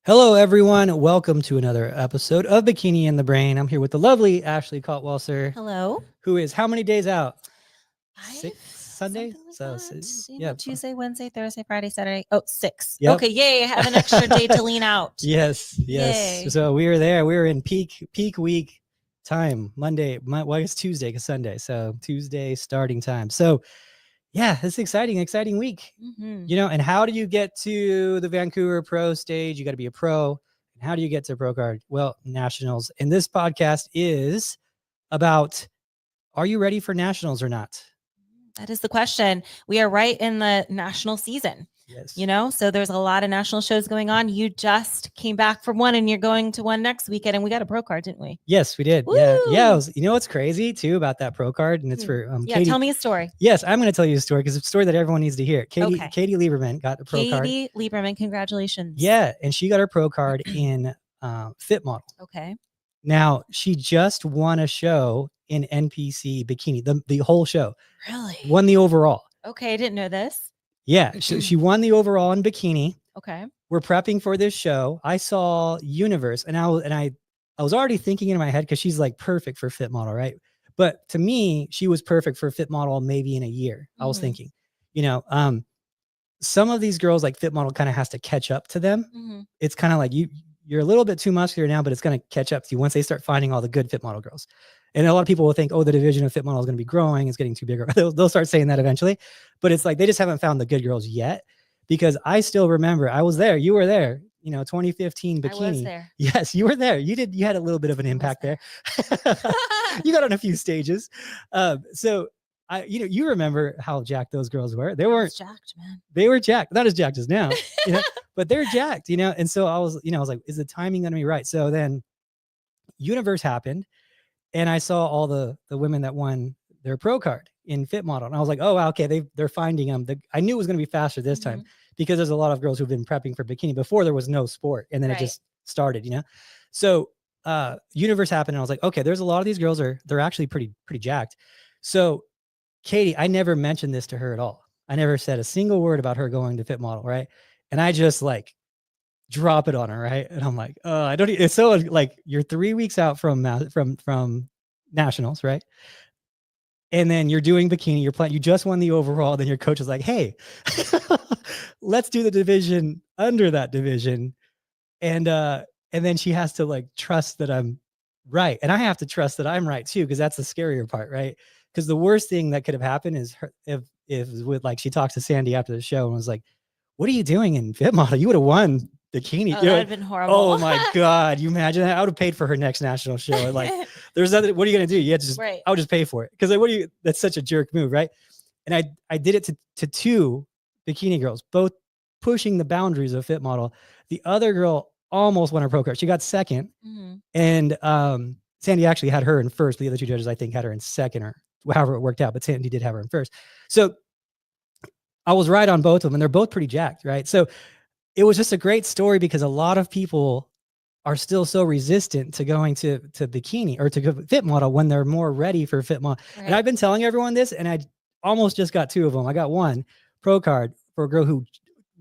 Hello, everyone. Welcome to another episode of Bikini in the Brain. I'm here with the lovely Ashley Cotwalser. Hello. Who is how many days out? 5, Sunday? Like Tuesday, Wednesday, Thursday, Friday, Saturday. Oh, 6. Yep. Okay, yay. I have an extra day to lean out. Yes. Yay. So we were there. We were in peak week time. Monday, it's Tuesday because Sunday. So Tuesday starting time. So yeah, it's exciting week. Mm-hmm. And how do you get to the Vancouver Pro stage? You got to be a pro. And how do you get to Pro Card? Well, Nationals. And this podcast is about, are you ready for Nationals or not? That is the question. We are right in the national season. Yes. So there's a lot of national shows going on. You just came back from one and you're going to one next weekend, and we got a pro card, didn't we? Yes, we did. Woo! Yeah. You know what's crazy too about that pro card? And it's for Katie. Tell me a story. Yes, I'm going to tell you a story because it's a story that everyone needs to hear. Katie Lieberman got a pro card. Katie Lieberman, congratulations. Yeah, and she got her pro card in Fit Model. Okay. Now, she just won a show in NPC Bikini, the whole show. Really? Won the overall. Okay, I didn't know this. Yeah, she won the overall in Bikini. Okay. We're prepping for this show. I saw Universe, and I was already thinking in my head because she's like perfect for Fit Model, right? But to me, she was perfect for Fit Model maybe in a year. I was thinking, some of these girls like Fit Model kind of has to catch up to them. Mm-hmm. It's kind of like you're a little bit too muscular now, but it's going to catch up to you once they start finding all the good Fit Model girls. And a lot of people will think, oh, the division of Fit Model is going to be growing. It's getting too big. They'll start saying that eventually. But it's like they just haven't found the good girls yet. Because I still remember, I was there. You were there. 2015 Bikini. I was there. Yes, you were there. You had a little bit of an impact there. You got on a few stages. So you remember how jacked those girls were. They weren't jacked, man. They were jacked. Not as jacked as now, but they're jacked, And so I was like, is the timing going to be right? So then Universe happened, and I saw all the women that won their pro card in Fit Model. And I was like, oh, wow, okay, they're finding them. I knew it was going to be faster this time because there's a lot of girls who've been prepping for Bikini before there was no sport. And then it just started, So Universe happened, and I was like, okay, there's a lot of these girls they're actually pretty jacked. So Katie, I never mentioned this to her at all. I never said a single word about her going to Fit Model, right? And I just like drop it on her, right? And I'm like, I don't. It's so like you're 3 weeks out from Nationals, right? And then you're doing Bikini. You're playing. You just won the overall. Then your coach is like, hey, let's do the division under that division, and then she has to like trust that I'm right, and I have to trust that I'm right too, because that's the scarier part, right? Because the worst thing that could have happened is if with like she talks to Sandy after the show and was like, what are you doing in Fit Model? You would have won Bikini. Oh, that would have been horrible. Oh my God. You imagine that? I would have paid for her next national show. And like, there's nothing, what are you going to do? You have to just, I'll just pay for it. Cause like, that's such a jerk move. Right. And I did it to two Bikini girls, both pushing the boundaries of Fit Model. The other girl almost won her pro card. She got second. Mm-hmm. And Sandy actually had her in first. The other two judges, I think, had her in second, or however it worked out, but Sandy did have her in first. So I was right on both of them, and they're both pretty jacked, right? So it was just a great story because a lot of people are still so resistant to going to Bikini or to Fit Model when they're more ready for Fit Model. Right. And I've been telling everyone this, and I almost just got two of them. I got one pro card for a girl who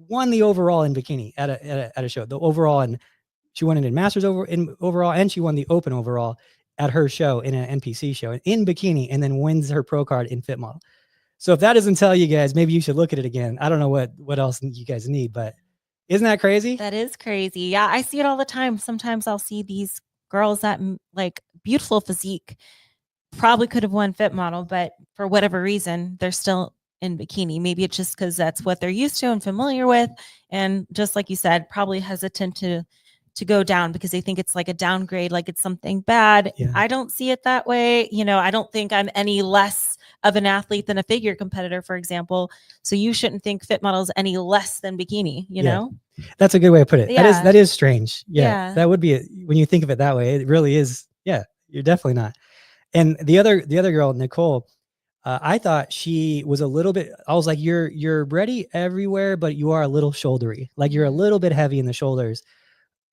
won the overall in Bikini at a show. The overall, and she won it in Masters overall, and she won the Open overall at her show in an NPC show in Bikini, and then wins her pro card in Fit Model. So if that doesn't tell you guys, maybe you should look at it again. I don't know what else you guys need, but isn't that crazy? That is crazy. Yeah, I see it all the time. Sometimes I'll see these girls that like beautiful physique, probably could have won Fit Model, but for whatever reason, they're still in Bikini. Maybe it's just because that's what they're used to and familiar with. And just like you said, probably hesitant to go down because they think it's like a downgrade, like it's something bad. Yeah. I don't see it that way. I don't think I'm any less of an athlete than a figure competitor, for example. So you shouldn't think Fit Model is any less than Bikini, you know? That's a good way to put it. Yeah. That is strange. Yeah. That would be when you think of it that way, it really is. Yeah, you're definitely not. And the other girl, Nicole, I thought she was a little bit, I was like, you're ready everywhere, but you are a little shouldery. Like you're a little bit heavy in the shoulders.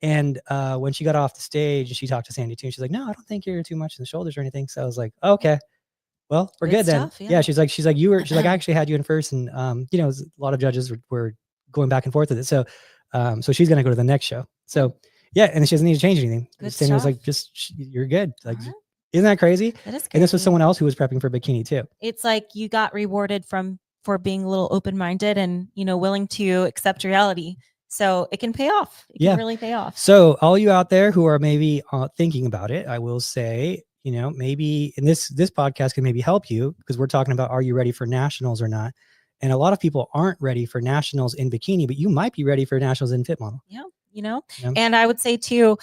And when she got off the stage and she talked to Sandy too, she's like, no, I don't think you're too much in the shoulders or anything. So I was like, oh, okay, well, we're good then. Yeah. She's like, I actually had you in first. And, a lot of judges were going back and forth with it. So she's going to go to the next show. So yeah, and she doesn't need to change anything. Good Cindy was stuff. like, you're good. Like, Uh-huh. isn't that crazy? That is And this was crazy. someone else who was prepping for bikini too. It's like you got rewarded for being a little open-minded and, willing to accept reality. So it can pay off. It Yeah. can really pay off. So all you out there who are maybe thinking about it, I will say, maybe in this podcast can maybe help you, because we're talking about, are you ready for nationals or not? And a lot of people aren't ready for nationals in bikini, but you might be ready for nationals in fit model. Yeah. And I would say too,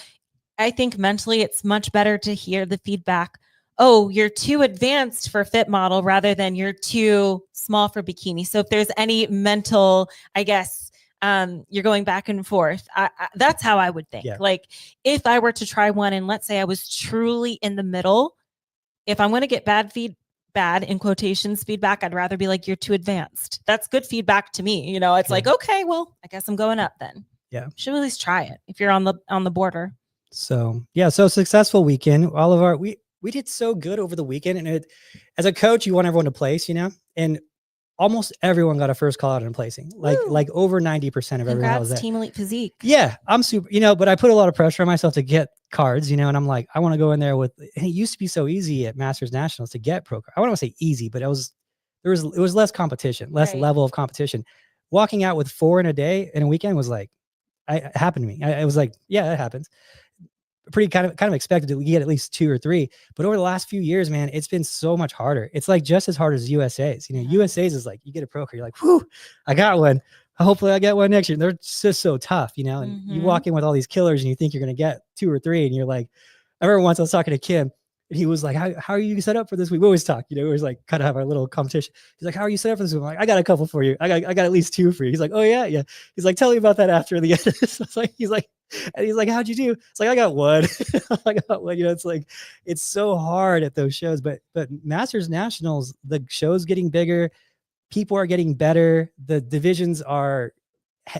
I think mentally it's much better to hear the feedback. Oh, you're too advanced for fit model rather than you're too small for bikini. So if there's any mental, I guess, you're going back and forth. That's how I would think. Yeah. Like if I were to try one and let's say I was truly in the middle, if I'm going to get bad in quotations feedback, I'd rather be like, you're too advanced. That's good feedback to me. It's like, okay, well, I guess I'm going up then. Yeah. You should at least try it if you're on the border. So yeah, so successful weekend. All of our we did so good over the weekend, and as a coach, you want everyone to place, and almost everyone got a first call out in placing, like over 90% of everyone that was that. Team Elite Physique. Yeah, I'm super, but I put a lot of pressure on myself to get cards, and I'm like, I want to go in there with. And it used to be so easy at Masters Nationals to get pro card. I don't want to say easy, but it was less competition, less level of competition. Walking out with 4 in a day in a weekend was like, it happened to me. I was like, yeah, that happens. Pretty kind of expected to get at least 2 or 3, but over the last few years, man, it's been so much harder. It's like just as hard as USA's. USA's is like, you get a pro card, you're like, whoo, I got one. Hopefully I get one next year. They're just so tough, and you walk in with all these killers and you think you're going to get 2 or 3. And you're like, I remember once I was talking to Kim, and he was like, how are you set up for this week? We always talk, we always like kind of have our little competition. He's like, how are you set up for this week? I'm like, I got a couple for you. I got at least 2 for you. He's like, oh yeah. Yeah. He's like, tell me about that after the end of this. He's like, how'd you do? It's like, I got one. I got one. It's like, it's so hard at those shows, but Masters Nationals, the show's getting bigger. People are getting better. The divisions are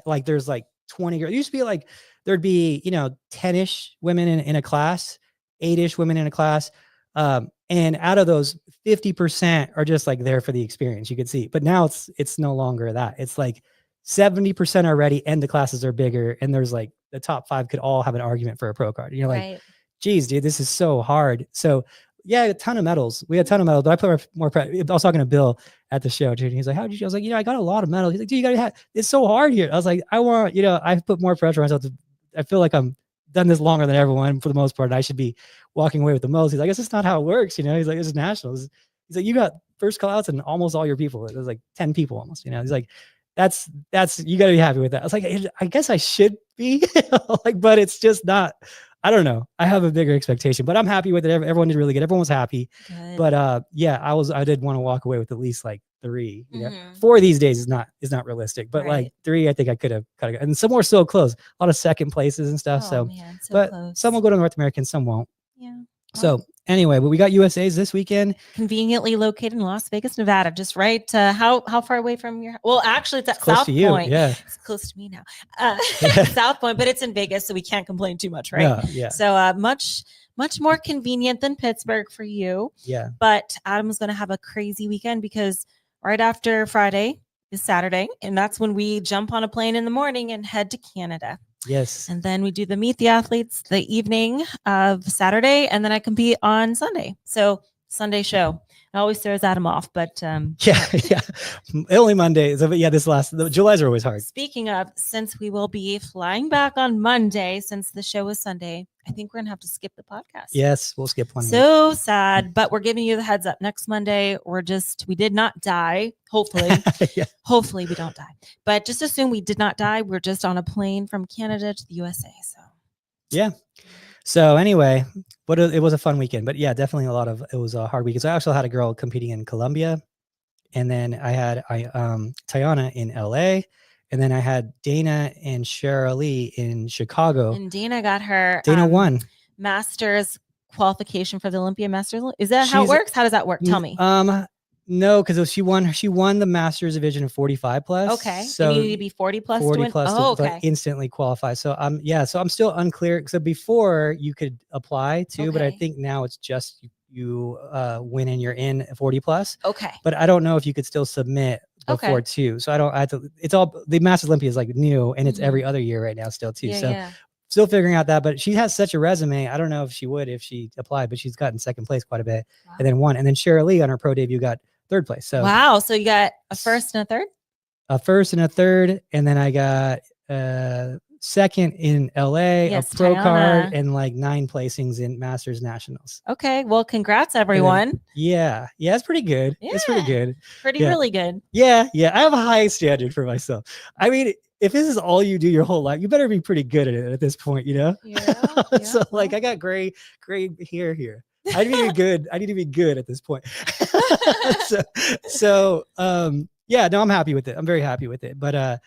like, there's like 20 girls. It used to be like, there'd be, 10-ish women in a class, 8-ish women in a class. And out of those, 50% are just like there for the experience, you could see. But now it's no longer that. It's like 70% are ready and the classes are bigger. And there's like the top 5 could all have an argument for a pro card. And you're like, geez, dude, this is so hard. So yeah, a ton of medals. We had a ton of medals, but I put more I was talking to Bill at the show, dude. He's like, how'd you? I was like, I got a lot of medals. He's like, dude, you got to have, it's so hard here. I was like, I want, I put more pressure on myself. I feel like I'm done this longer than everyone for the most part. And I should be walking away with the most. He's like, I guess it's not how it works. He's like, this is nationals. He's like, you got first call outs and almost all your people. It was like 10 people almost, he's like, that's, you got to be happy with that. I was like, I guess I should be but it's just not, I don't know. I have a bigger expectation, but I'm happy with it. Everyone did really good. Everyone was happy. Good. But yeah, I did want to walk away with at least like 3. 4 these days is not realistic, but like 3, I think I could have and some were so close. A lot of second places and stuff. So but close. Some will go to North American, some won't. Yeah. So anyway, but we got USA's this weekend. Conveniently located in Las Vegas, Nevada. Just right. How far away from your? Well, actually, it's at close South to you. Point. Yeah, it's close to me now. South Point, but it's in Vegas, so we can't complain too much, right? Yeah. So much more convenient than Pittsburgh for you. Yeah. But Adam's going to have a crazy weekend because right after Friday is Saturday, and that's when we jump on a plane in the morning and head to Canada. Yes. And then we do the meet the athletes the evening of Saturday, and then I compete on Sunday. So Sunday show. It always throws Adam off, but yeah. Only Mondays. But yeah, the Julys are always hard. Speaking of, since we will be flying back on Monday, since the show is Sunday, I think we're gonna have to skip the podcast. Yes, we'll skip one. So sad, but we're giving you the heads up. Next Monday, we did not die. Hopefully, hopefully we don't die. But just assume we did not die. We're just on a plane from Canada to the USA. So yeah. So anyway, but it was a fun weekend. But yeah, definitely it was a hard weekend. So I also had a girl competing in Colombia, and then I had Tiana in LA. And then I had Dana and Cheryl Lee in Chicago. And Dana got her won Masters qualification for the Olympia Masters. Is that how it works? How does that work? Tell me. No, because she won the Masters division of 45 plus. Okay. So and you need to be 40 plus 40 to win? plus to like instantly qualify. So so I'm still unclear. So before you could apply too, but I think now it's just you win and you're in 40 plus. Okay. But I don't know if you could still submit before too. So I have to, it's all the Masters Olympia is like new and it's every other year right now still too. still figuring out that, but she has such a resume. I don't know if she would if she applied, but she's gotten second place quite a bit, and then won. And then Cheryl Lee on her pro debut got third place. So wow, so you got a first and a third, a first and a third, and then I got second in LA, Yes, a pro card, Tiana. and like 9 placings in Masters Nationals. Okay, well, congrats everyone. Yeah, it's pretty good. It's pretty Yeah. good. Pretty Yeah. really good. Yeah, I have a high standard for myself. I mean, if this is all you do your whole life, you better be pretty good at it at this point, you know? Yeah, So like I got gray hair here. I need to be good. I need to be good at this point. so yeah, no, I'm happy with it. I'm very happy with it. But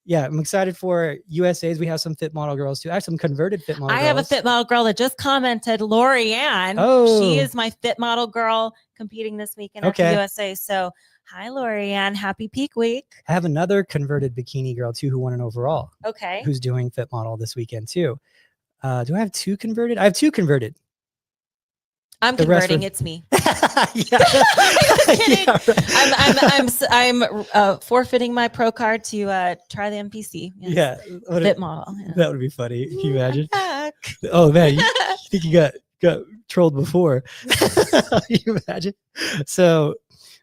yeah, I'm excited for USA's. We have some fit model girls too. I have some converted fit model girls. I have a fit model girl that just commented, Lori Ann. Oh. She is my fit model girl competing this weekend at the USA. So hi, Lori Ann. Happy peak week. I have another converted bikini girl too who won an overall. Okay. Who's doing fit model this weekend too. Do I have 2 converted? I have 2 converted. I'm converting. It's me. Yeah. Kidding. Yeah, right. I'm forfeiting my pro card to try the MPC. Yes. Yeah. Fit model. Yeah. That would be funny. Can you imagine? Oh man, you think you got trolled before. You imagine? So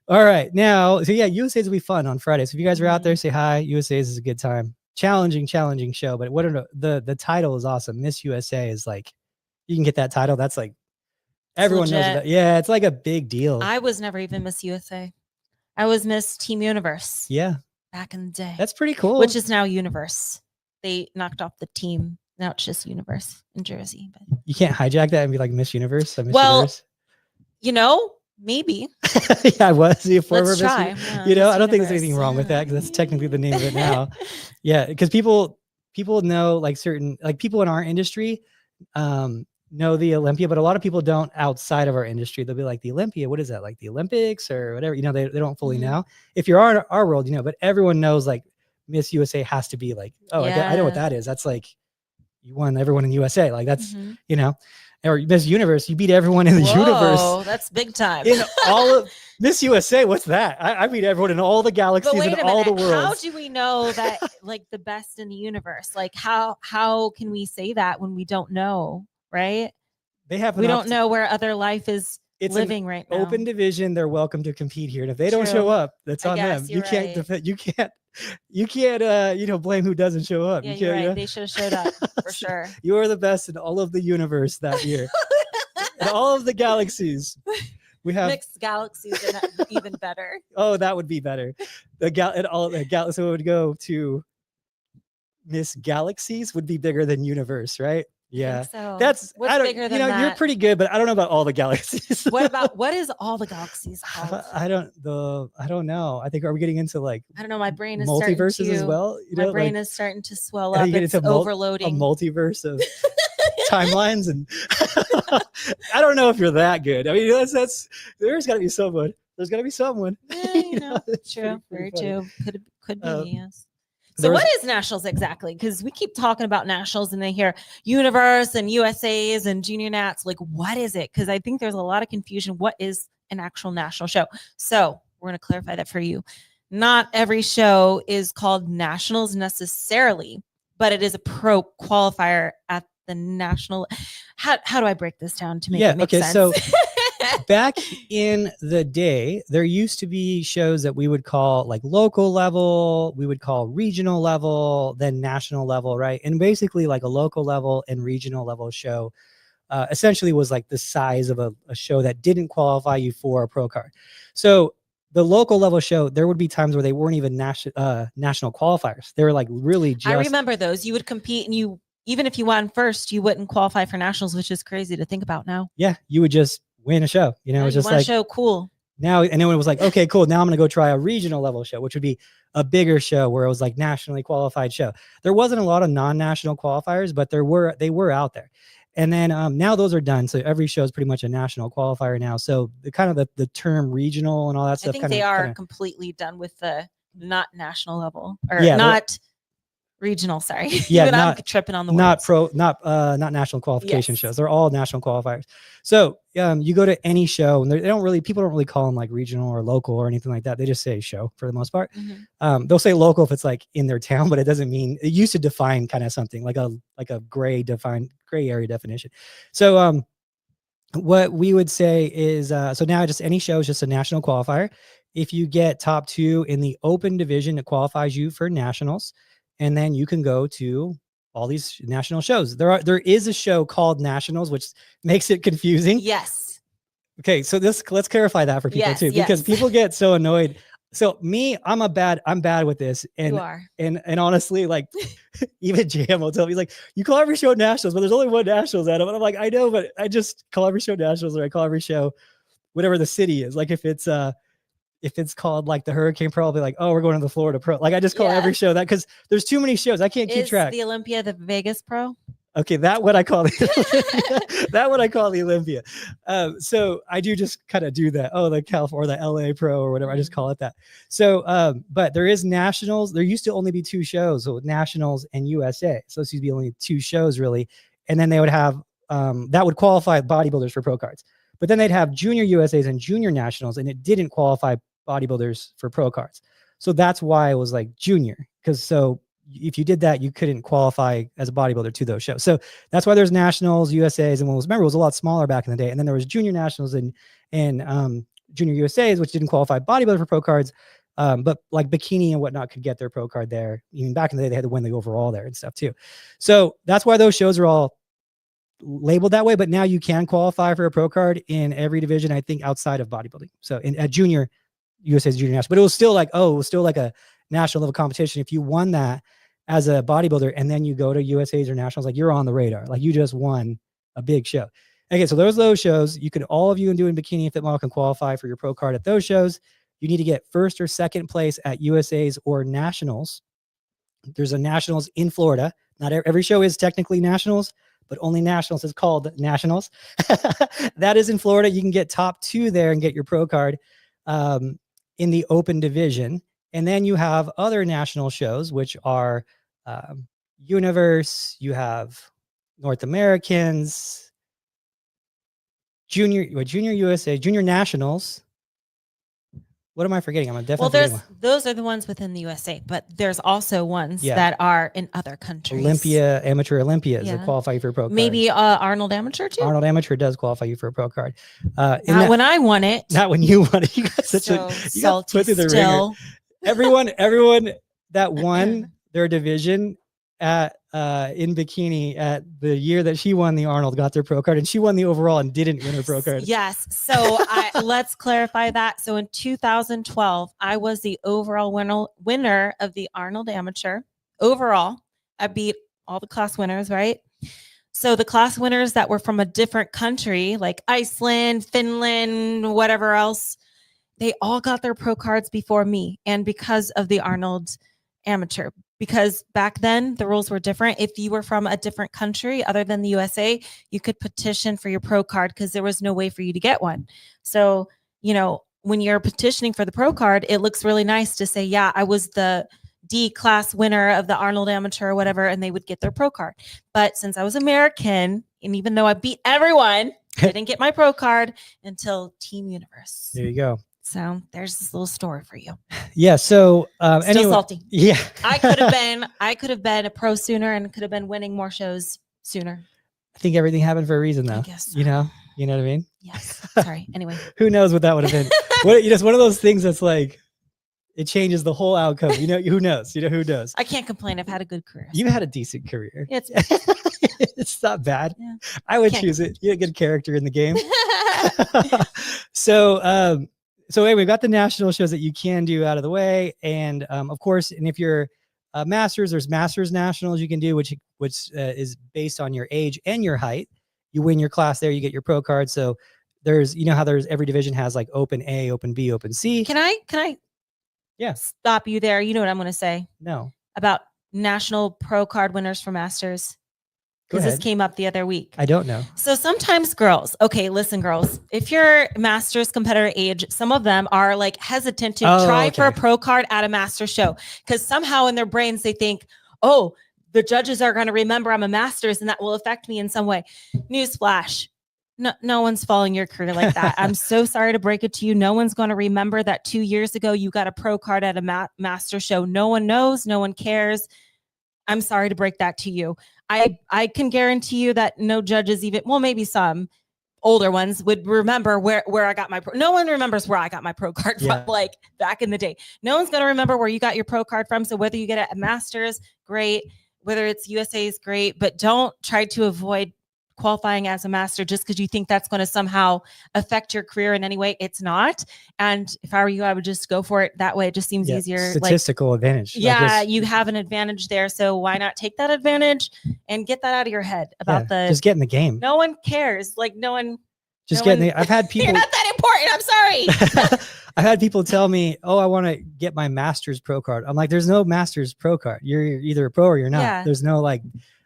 all right. Now, so yeah, USA's will be fun on Friday. So if you guys are out there, say hi. USA's is a good time. Challenging show. But what are the title is awesome. Miss USA is like, you can get that title. That's like everyone knows that. Yeah, it's like a big deal. I was never even Miss USA. I was Miss Team Universe. Yeah. Back in the day. That's pretty cool. Which is now Universe. They knocked off the team. Now it's just Universe in Jersey. But you can't hijack that and be like Miss Universe. Miss Universe. You know, maybe. Yeah, I was. Let's try. Yeah, you know, I don't think there's anything wrong with that because that's technically the name of it now. Yeah, because people know like certain like people in our industry know the Olympia, but a lot of people don't outside of our industry. They'll be like, the Olympia, what is that? Like the Olympics or whatever, you know, they don't fully know. If you're our world, you know, but everyone knows like Miss USA has to be like, oh, I know what that is. That's like, you won everyone in USA. Like that's, you know, or Miss Universe, you beat everyone in the universe. Oh, that's big time. In all of Miss USA, what's that? I beat everyone in all the galaxies and all the worlds. How do we know that like the best in the universe? Like how can we say that when we don't know? Right? We don't know where other life is living right now. Open division. They're welcome to compete here. And if they don't show up, that's on them. You can't defend. You can't, you know, blame who doesn't show up. Yeah, you can't, right. You know? They should have showed up for sure. You are the best in all of the universe that year. In all of the galaxies. We have mixed galaxies are even better. Oh, that would be better. So it would go to Miss Galaxies would be bigger than universe, right? Yeah, so. That's what's bigger than that? You're pretty good, but I don't know about all the galaxies. what is all the galaxies called? I don't know. I think are we getting into like I don't know. My brain is multiverses as well. You know, my brain is starting to swell up. It's overloading. A multiverse of timelines, and I don't know if you're that good. I mean, that's there's got to be someone. There's got to be someone. Yeah, you know, true. Very true. Could be. Yes. So what is nationals exactly? Because we keep talking about nationals and they hear universe and USA's and junior nats. Like, what is it? Because I think there's a lot of confusion. What is an actual national show? So we're going to clarify that for you. Not every show is called nationals necessarily, but it is a pro qualifier at the national. How do I break this down to make it make sense? So back in the day, there used to be shows that we would call like local level, we would call regional level, then national level, right? And basically like a local level and regional level show essentially was like the size of a show that didn't qualify you for a pro card. So the local level show, there would be times where they weren't even national qualifiers. They were like really just... I remember those. You would compete and you, even if you won first, you wouldn't qualify for nationals, which is crazy to think about now. Yeah, you would just win a show. You know, it was just like... show, cool. Now, and then it was like, okay, cool. Now I'm going to go try a regional level show, which would be a bigger show where it was like nationally qualified show. There wasn't a lot of non-national qualifiers, but they were out there. And then now those are done. So every show is pretty much a national qualifier now. So the kind of the term regional and all that stuff. I think they are completely done with the not national level or Regional, sorry. Yeah, Even I'm tripping on the not words. not national qualification Yes. shows. They're all national qualifiers. So you go to any show, and people don't really call them like regional or local or anything like that. They just say show for the most part. Mhm. They'll say local if it's like in their town, but it doesn't mean, it used to define kind of something like a gray area definition. So what we would say is so now just any show is just a national qualifier. If you get top 2 in the open division, it qualifies you for nationals, and then you can go to all these national shows. There is a show called Nationals, which makes it confusing. Yes. Okay, so let's clarify that for people too, because Yes. people get so annoyed. So I'm bad with this, and You are. and honestly, like even Jam will tell me, he's like, you call every show nationals, but there's only one nationals, Adam. And I'm like, I know, but I just call every show nationals, or I call every show whatever the city is. Like if it's called like the Hurricane Pro, I'll be like, oh, we're going to the Florida Pro. Like I just call every show that, because there's too many shows. I can't keep track. The Olympia the Vegas Pro? Okay, that what I call the Olympia. So I do just kind of do that. Oh, the California, the LA Pro or whatever. I just call it that. So, but there is nationals. There used to only be 2 shows, so nationals and USA. So this used to be only 2 shows really, and then they would have that would qualify bodybuilders for pro cards. But then they'd have junior USAs and junior nationals, and it didn't qualify bodybuilders for pro cards. So that's why it was like junior, because so if you did that, you couldn't qualify as a bodybuilder to those shows. So that's why there's nationals, USAs, and remember, it was a lot smaller back in the day. And then there was junior nationals and junior USAs, which didn't qualify bodybuilder for pro cards. But like Bikini and whatnot could get their pro card there. Even back in the day, they had to win the overall there and stuff too. So that's why those shows are all labeled that way. But now you can qualify for a pro card in every division, I think, outside of bodybuilding. So at junior, USA's junior national, but it was still like a national level competition. If you won that as a bodybuilder and then you go to USA's or nationals, like you're on the radar, like you just won a big show. Okay, so those shows, you could, all of you doing Bikini and Fit Model can qualify for your pro card at those shows. You need to get first or second place at USA's or nationals. There's a nationals in Florida. Not every show is technically nationals, but only nationals is called nationals. That is in Florida. You can get top 2 there and get your pro card in the open division. And then you have other national shows, which are Universe, you have North Americans, junior USA, junior nationals. What am I forgetting? I'm definitely those are the ones within the USA, but there's also ones Yeah. that are in other countries. Olympia, amateur Olympias that Yeah. qualify you for a pro card. Maybe Arnold Amateur too. Arnold Amateur does qualify you for a pro card. Not when I won it. Not when you won it. You got such So you got put through the still. ringer. Everyone that won their division at in Bikini at the year that she won the Arnold got their pro card, and she won the overall and didn't win her pro card. Yes. So let's clarify that. So in 2012, I was the overall winner of the Arnold Amateur. Overall, I beat all the class winners, right? So the class winners that were from a different country, like Iceland, Finland, whatever else, they all got their pro cards before me. And because of the Arnold Amateur, because back then the rules were different. If you were from a different country other than the USA, you could petition for your pro card because there was no way for you to get one. So, when you're petitioning for the pro card, it looks really nice to say, yeah, I was the D class winner of the Arnold Amateur or whatever, and they would get their pro card. But since I was American, and even though I beat everyone, I didn't get my pro card until Team Universe. There you go. So there's this little story for you. Yeah. So Still anyway, salty. Yeah. I could have been a pro sooner and could have been winning more shows sooner. I think everything happened for a reason, though. I guess so. You know what I mean? Yes. Sorry. Anyway. Who knows what that would have been? It's one of those things that's like, it changes the whole outcome. Who knows? Who knows? I can't complain. I've had a good career. You've had a decent career. It's it's not bad. Yeah. I would choose it. You had a good character in the game. So anyway, we've got the national shows that you can do out of the way. And of course, and if you're masters, there's masters nationals you can do, which is based on your age and your height. You win your class there, you get your pro card. So there's, how there's every division has like open A, open B, open C. Can I stop you there? You know what I'm going to say? No. About national pro card winners for masters. Because this came up the other week. I don't know. So sometimes girls, listen, girls, if you're master's competitor age, some of them are like hesitant to try for a pro card at a master show because somehow in their brains they think, oh, the judges are going to remember I'm a master's and that will affect me in some way. Newsflash. No one's following your career like that. I'm so sorry to break it to you. No one's going to remember that 2 years ago you got a pro card at a master show. No one knows. No one cares. I'm sorry to break that to you. I can guarantee you that no judges even, well, maybe some older ones would remember where I got my pro. No one remembers where I got my pro card from, like back in the day. No one's going to remember where you got your pro card from. So whether you get it at Masters, great. Whether it's USA's, great. But don't try to avoid qualifying as a master just because you think that's going to somehow affect your career in any way. It's not. And if I were you, I would just go for it that way. It just seems easier. Statistical advantage. Yeah, you have an advantage there. So why not take that advantage and get that out of your head about just get in the game. No one cares. Like no one. Just getting. I've had people. You're not that important. I'm sorry. I've had people tell me, "Oh, I want to get my master's pro card." I'm like, "There's no master's pro card. You're either a pro or you're not. Yeah. There's no like."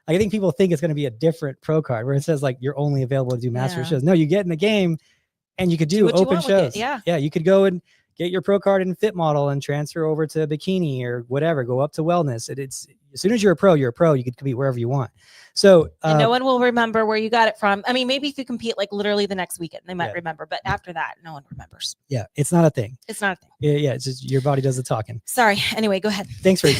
I think people think it's going to be a different pro card where it says like you're only available to do master shows. No, you get in the game and you could do open shows. Yeah. You could go and get your pro card in fit model and transfer over to bikini or whatever, go up to wellness. It's as soon as you're a pro, you could compete wherever you want. So and no one will remember where you got it from. I mean, maybe if you compete like literally the next weekend, they might remember, but after that, no one remembers. Yeah. It's not a thing. It's not a thing. Yeah. It's just your body does the talking. Sorry. Anyway, go ahead. Thanks for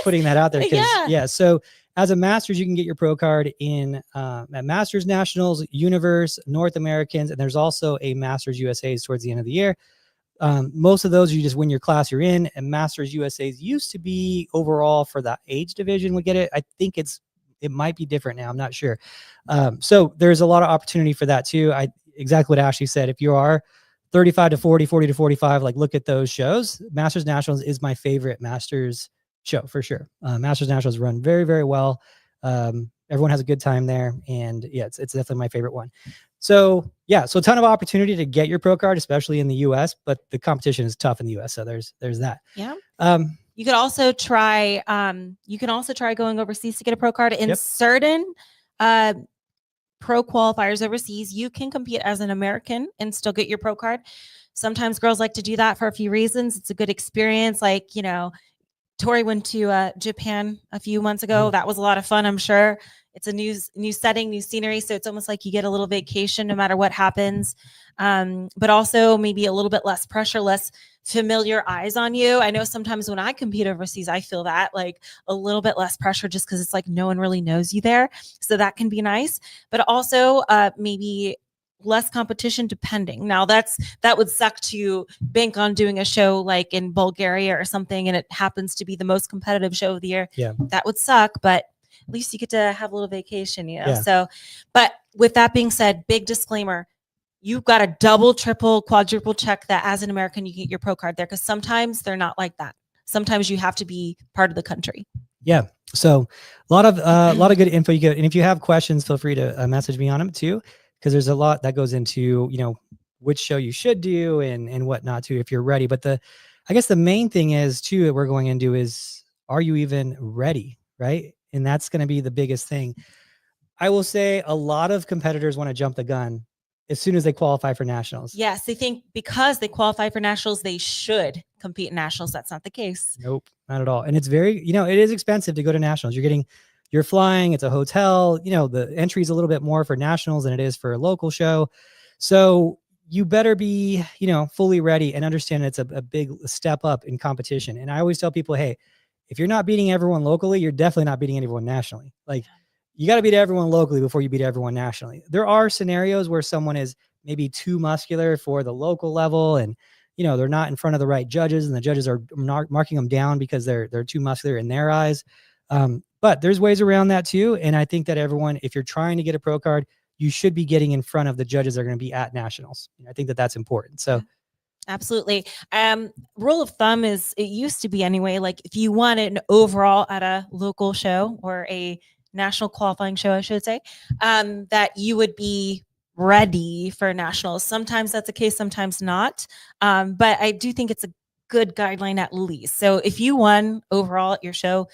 putting that out there. So as a master's, you can get your pro card in at Masters Nationals, Universe, North Americans, and there's also a Masters USA's towards the end of the year. Most of those, you just win your class you're in, and Masters USA's used to be overall for the age division would get it. I think it might be different now. I'm not sure. So there's a lot of opportunity for that too. Exactly what Ashley said. If you are 35 to 40, 40 to 45, like look at those shows. Masters Nationals is my favorite Masters show for sure. Masters Nationals run very, very well. Everyone has a good time there, and it's definitely my favorite one. So so a ton of opportunity to get your pro card, especially in the US, but the competition is tough in the US. So there's that. Yeah. You could also try going overseas to get a pro card in certain pro qualifiers overseas. You can compete as an American and still get your pro card. Sometimes girls like to do that for a few reasons. It's a good experience. Like, Tori went to Japan a few months ago. That was a lot of fun, I'm sure. It's a new setting, new scenery. So it's almost like you get a little vacation no matter what happens. But also maybe a little bit less pressure, less familiar eyes on you. I know sometimes when I compete overseas, I feel that like a little bit less pressure just because it's like no one really knows you there. So that can be nice. But also maybe less competition depending. Now that would suck to bank on doing a show like in Bulgaria or something, and it happens to be the most competitive show of the year. Yeah. That would suck, but at least you get to have a little vacation, So, but with that being said, big disclaimer, you've got to double, triple, quadruple check that as an American, you get your pro card there, because sometimes they're not like that. Sometimes you have to be part of the country. Yeah. So a lot of good info you get. And if you have questions, feel free to message me on them too, because there's a lot that goes into, which show you should do and what not to if you're ready. But I guess the main thing is too that we're going into is, are you even ready? Right. And that's going to be the biggest thing. I will say a lot of competitors want to jump the gun as soon as they qualify for nationals. Yes. They think because they qualify for nationals, they should compete in nationals. That's not the case. Nope, not at all. And it's very, it is expensive to go to nationals. You're flying, it's a hotel, the entry is a little bit more for nationals than it is for a local show. So you better be, fully ready and understand it's a big step up in competition. And I always tell people, hey, if you're not beating everyone locally, you're definitely not beating anyone nationally. Like you got to beat everyone locally before you beat everyone nationally. There are scenarios where someone is maybe too muscular for the local level and, they're not in front of the right judges and the judges are marking them down because they're too muscular in their eyes. But there's ways around that too. And I think that everyone, if you're trying to get a pro card, you should be getting in front of the judges that are going to be at nationals. I think that that's important. So absolutely. Rule of thumb is, it used to be anyway, like if you won an overall at a local show or a national qualifying show, I should say, that you would be ready for nationals. Sometimes that's the case, sometimes not. But I do think it's a good guideline at least. So if you won overall at your show,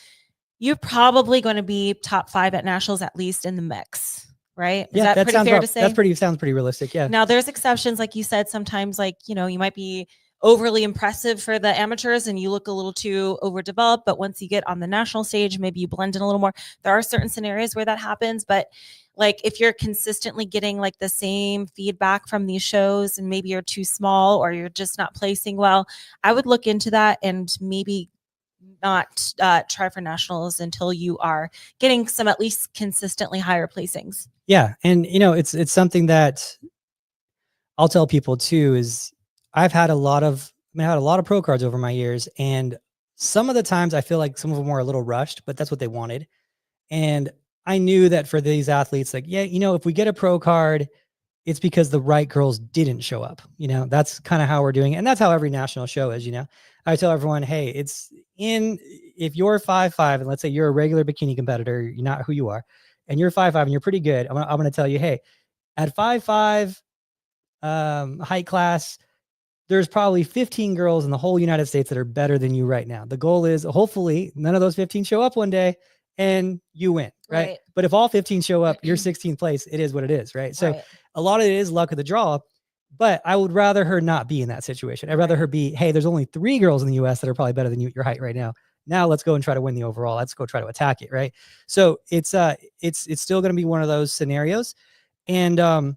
you're probably going to be top 5 at nationals, at least in the mix. Right? Is that pretty fair to say? Sounds pretty realistic. Yeah. Now there's exceptions. Like you said, sometimes you might be overly impressive for the amateurs and you look a little too overdeveloped, but once you get on the national stage, maybe you blend in a little more. There are certain scenarios where that happens, but like if you're consistently getting like the same feedback from these shows and maybe you're too small or you're just not placing well, I would look into that and maybe not try for nationals until you are getting some at least consistently higher placings. Yeah. And it's something that I'll tell people too, is I've had a lot of pro cards over my years, and some of the times I feel like some of them were a little rushed, but that's what they wanted. And I knew that for these athletes, like, yeah, if we get a pro card, it's because the right girls didn't show up. That's kind of how we're doing it. And that's how every national show is. I tell everyone, hey, if you're 5'5", and let's say you're a regular bikini competitor, you're not who you are, and you're 5'5" and you're pretty good, I'm going to tell you, hey, at 5'5", height class, there's probably 15 girls in the whole United States that are better than you right now. The goal is hopefully none of those 15 show up one day and you win, right? But if all 15 show up, you're 16th place. It is what it is, right? So a lot of it is luck of the draw, but I would rather her not be in that situation. I'd rather her be, hey, there's only 3 girls in the US that are probably better than you at your height right now. Now let's go and try to win the overall. Let's go try to attack it, right? So it's still going to be one of those scenarios. And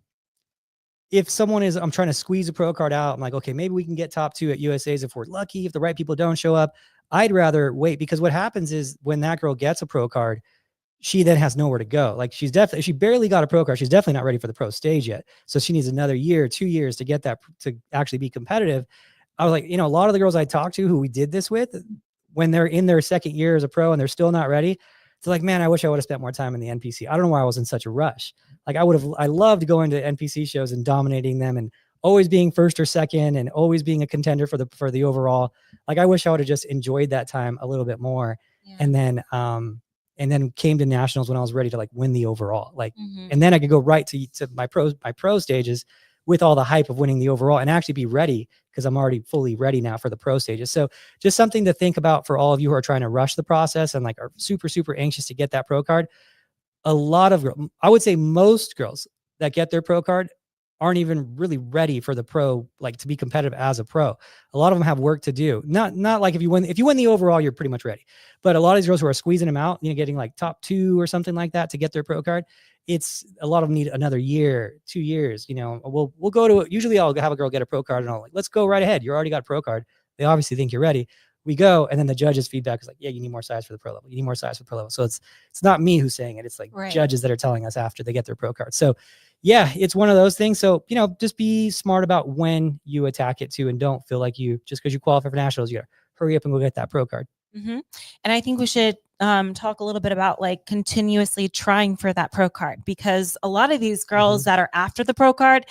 if someone I'm trying to squeeze a pro card out, I'm like, okay, maybe we can get top 2 at USA's if we're lucky, if the right people don't show up. I'd rather wait, because what happens is when that girl gets a pro card, she then has nowhere to go. Like she barely got a pro card. She's definitely not ready for the pro stage yet. So she needs another year, 2 years to get that, to actually be competitive. I was like, a lot of the girls I talked to who we did this with, when they're in their second year as a pro and they're still not ready, it's like, man, I wish I would have spent more time in the NPC. I don't know why I was in such a rush. Like I loved going to NPC shows and dominating them and always being first or second and always being a contender for the overall. Like I wish I would have just enjoyed that time a little bit more. Yeah. And then came to nationals when I was ready to like win the overall. Like, and then I could go right to my pro stages with all the hype of winning the overall and actually be ready, because I'm already fully ready now for the pro stages. So just something to think about for all of you who are trying to rush the process and like are super, super anxious to get that pro card. A lot of girls, I would say most girls that get their pro card aren't even really ready for the pro, like to be competitive as a pro. A lot of them have work to do. Not like if you win the overall, you're pretty much ready. But a lot of these girls who are squeezing them out, getting like top 2 or something like that to get their pro card, it's a lot of them need another year, 2 years. We'll go to, usually I'll have a girl get a pro card and I'll like, let's go right ahead. You already got a pro card. They obviously think you're ready. We go, and then the judges' feedback is like, yeah, you need more size for the pro level. You need more size for the pro level. So it's not me who's saying it. It's like judges that are telling us after they get their pro card. So yeah, it's one of those things. So, just be smart about when you attack it too, and don't feel like just because you qualify for nationals, you gotta hurry up and go get that pro card. Mm-hmm. And I think we should talk a little bit about like continuously trying for that pro card, because a lot of these girls that are after the pro card,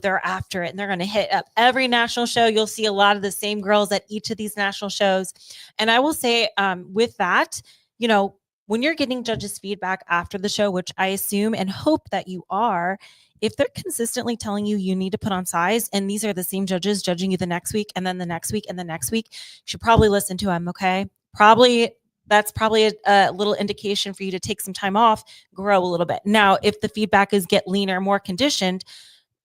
they're after it and they're going to hit up every national show. You'll see a lot of the same girls at each of these national shows. And I will say with that, when you're getting judges' feedback after the show, which I assume and hope that you are, if they're consistently telling you need to put on size, and these are the same judges judging you the next week and then the next week and the next week, you should probably listen to them. Okay. That's probably a little indication for you to take some time off, grow a little bit. Now, if the feedback is get leaner, more conditioned,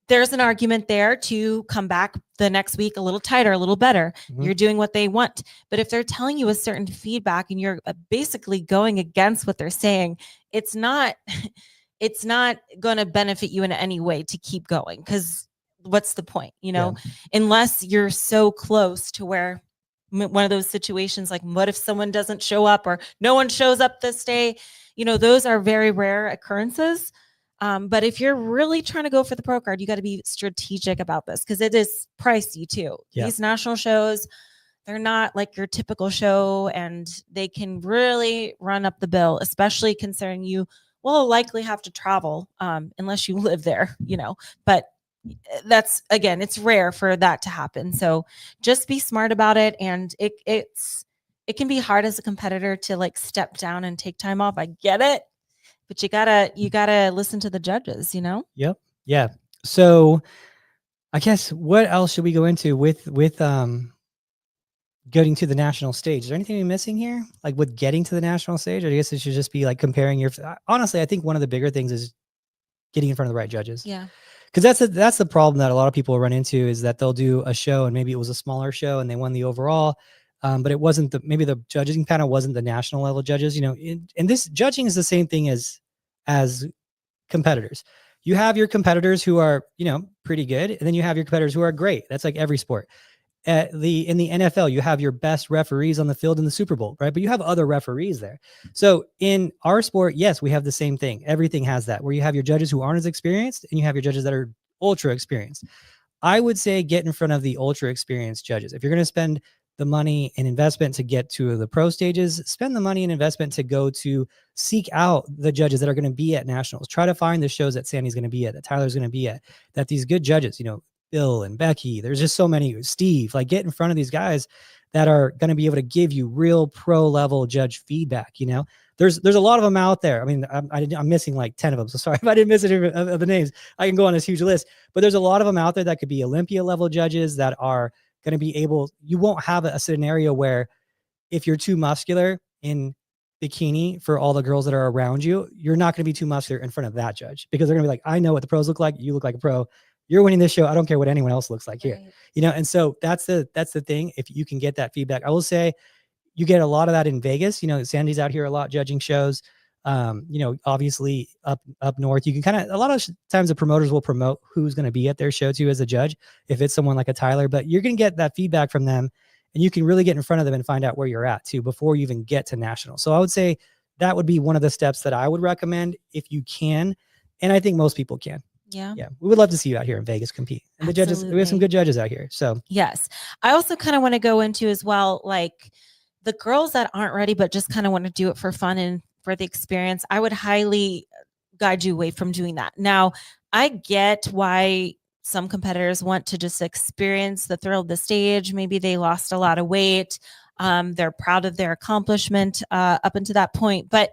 there's an argument there to come back the next week a little tighter, a little better. You're doing what they want. But if they're telling you a certain feedback and you're basically going against what they're saying, it's not going to benefit you in any way to keep going, because what's the point, unless you're so close to where one of those situations, like what if someone doesn't show up or no one shows up this day, those are very rare occurrences. But if you're really trying to go for the pro card, you got to be strategic about this, because it is pricey too. Yeah. These national shows, they're not like your typical show, and they can really run up the bill, especially considering you will likely have to travel unless you live there, but that's, again, it's rare for that to happen. So just be smart about it. And it can be hard as a competitor to like step down and take time off. I get it. But you gotta listen to the judges, Yep. Yeah. So I guess what else should we go into with getting to the national stage? Is there anything we're missing here? Like with getting to the national stage? Or I guess it should just be like comparing honestly, I think one of the bigger things is getting in front of the right judges. Yeah. Because that's the problem that a lot of people run into, is that they'll do a show and maybe it was a smaller show and they won the overall, but it wasn't maybe the judging panel wasn't the national level judges. And this judging is the same thing as competitors. You have your competitors who are pretty good, and then you have your competitors who are great. That's like every sport. In the NFL, you have your best referees on the field in the Super Bowl, right? But you have other referees there. So in our sport, yes, we have the same thing. Everything has that, where you have your judges who aren't as experienced and you have your judges that are ultra experienced. I would say get in front of the ultra experienced judges. If you're going to spend the money and investment to get to the pro stages, spend the money and investment to go to seek out the judges that are going to be at nationals. Try to find the shows that Sandy's going to be at, that Tyler's going to be at, that these good judges, Bill and Becky, there's just so many, Steve, like get in front of these guys that are going to be able to give you real pro level judge feedback. There's a lot of them out there. I mean, I'm missing like 10 of them. So sorry if I didn't miss any of the names. I can go on this huge list, but there's a lot of them out there that could be Olympia level judges that are going to be able, you won't have a scenario where if you're too muscular in bikini for all the girls that are around you, you're not going to be too muscular in front of that judge, because they're going to be like, I know what the pros look like. You look like a pro. You're winning this show. I don't care what anyone else looks like here. And so that's the thing. If you can get that feedback, I will say you get a lot of that in Vegas. Sandy's out here a lot judging shows. Obviously up north, you can a lot of times the promoters will promote who's going to be at their show too as a judge, if it's someone like a Tyler, but you're going to get that feedback from them and you can really get in front of them and find out where you're at too before you even get to national. So I would say that would be one of the steps that I would recommend if you can. And I think most people can. Yeah. We would love to see you out here in Vegas compete. And the judges, we have some good judges out here. So yes. I also kind of want to go into as well, like the girls that aren't ready, but just kind of want to do it for fun and for the experience. I would highly guide you away from doing that. Now, I get why some competitors want to just experience the thrill of the stage. Maybe they lost a lot of weight. They're proud of their accomplishment up until that point, but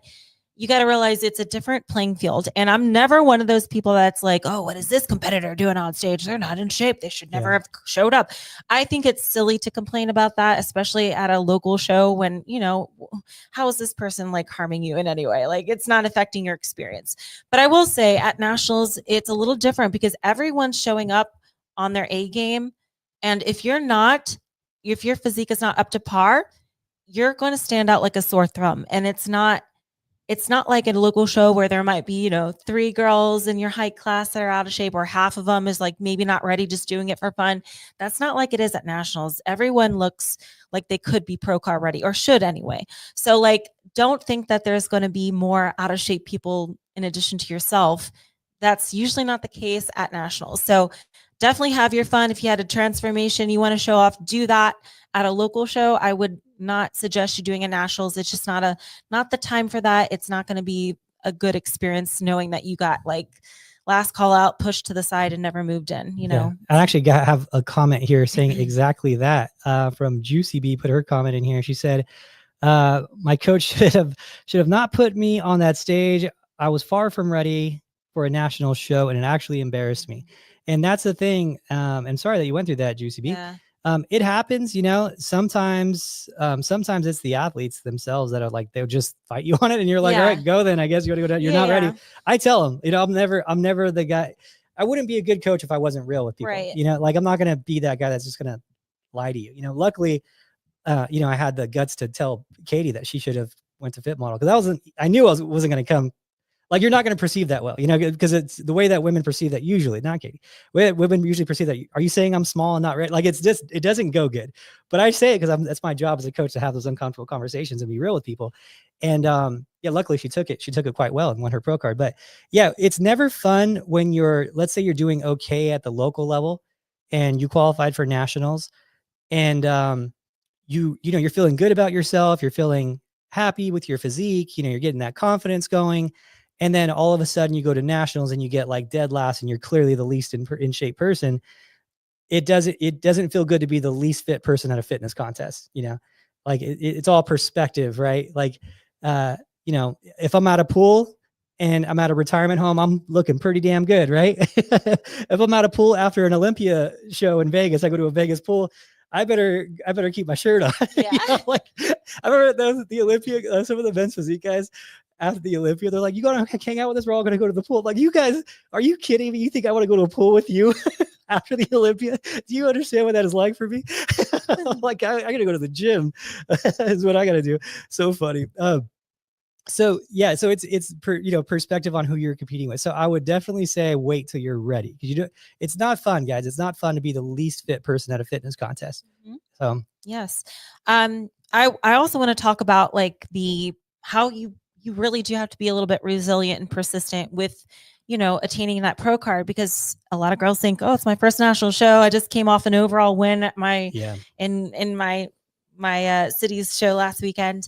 you got to realize it's a different playing field. And I'm never one of those people that's like, oh, what is this competitor doing on stage? They're not in shape. They should never have showed up. I think it's silly to complain about that, especially at a local show when, how is this person like harming you in any way? Like it's not affecting your experience. But I will say at nationals, it's a little different because everyone's showing up on their A game. And if your physique is not up to par, you're going to stand out like a sore thumb. And it's not like a local show where there might be, 3 girls in your height class that are out of shape, or half of them is like maybe not ready, just doing it for fun. That's not like it is at nationals. Everyone looks like they could be pro car ready, or should anyway. So like, don't think that there's going to be more out of shape people in addition to yourself. That's usually not the case at nationals. So definitely have your fun. If you had a transformation you want to show off, do that at a local show. I would not suggest you doing a nationals. It's just not the time for that. It's not going to be a good experience knowing that you got like last call out, pushed to the side and never moved in, I actually have a comment here saying exactly that from Juicy B. Put her comment in here. She said, my coach should have not put me on that stage. I was far from ready for a national show and it actually embarrassed me. And that's the thing. I'm sorry that you went through that, Juicy B. Yeah. It happens, sometimes it's the athletes themselves that are like, they'll just fight you on it. And you're like, all right, go then. I guess you want to go down. You're not ready. I tell them, I'm never the guy. I wouldn't be a good coach if I wasn't real with people, right. Like I'm not going to be that guy that's just going to lie to you. Luckily, I had the guts to tell Katie that she should have went to Fit Model, because I knew I wasn't going to come. Like, you're not going to perceive that well, because it's the way that women perceive that usually, not Katie. Women usually perceive that, are you saying I'm small and not ready? Like, it's just, it doesn't go good. But I say it because that's my job as a coach, to have those uncomfortable conversations and be real with people. And luckily she took it quite well and won her pro card. But yeah, it's never fun when let's say you're doing okay at the local level and you qualified for nationals, and you're feeling good about yourself. You're feeling happy with your physique. You're getting that confidence going. And then all of a sudden you go to nationals and you get like dead last and you're clearly the least in shape person. It doesn't feel good to be the least fit person at a fitness contest. Like it's all perspective, right? Like, if I'm at a pool and I'm at a retirement home, I'm looking pretty damn good, right? If I'm at a pool after an Olympia show in Vegas, I go to a Vegas pool, I better keep my shirt on. Yeah. Like I remember the Olympia, some of the men's physique guys, after the Olympia. They're like, you gonna hang out with us? We're all gonna go to the pool. I'm like, you guys, are you kidding me? You think I want to go to a pool with you after the Olympia? Do you understand what that is like for me? Like, I gotta go to the gym. Is what I gotta do. So funny. So yeah, so it's perspective on who you're competing with. So I would definitely say wait till you're ready, because it's not fun, guys. It's not fun to be the least fit person at a fitness contest. Mhm. So Yes. I also want to talk about like how you really do have to be a little bit resilient and persistent with, attaining that pro card, because a lot of girls think, oh, it's my first national show. I just came off an overall win at my in my city's show last weekend.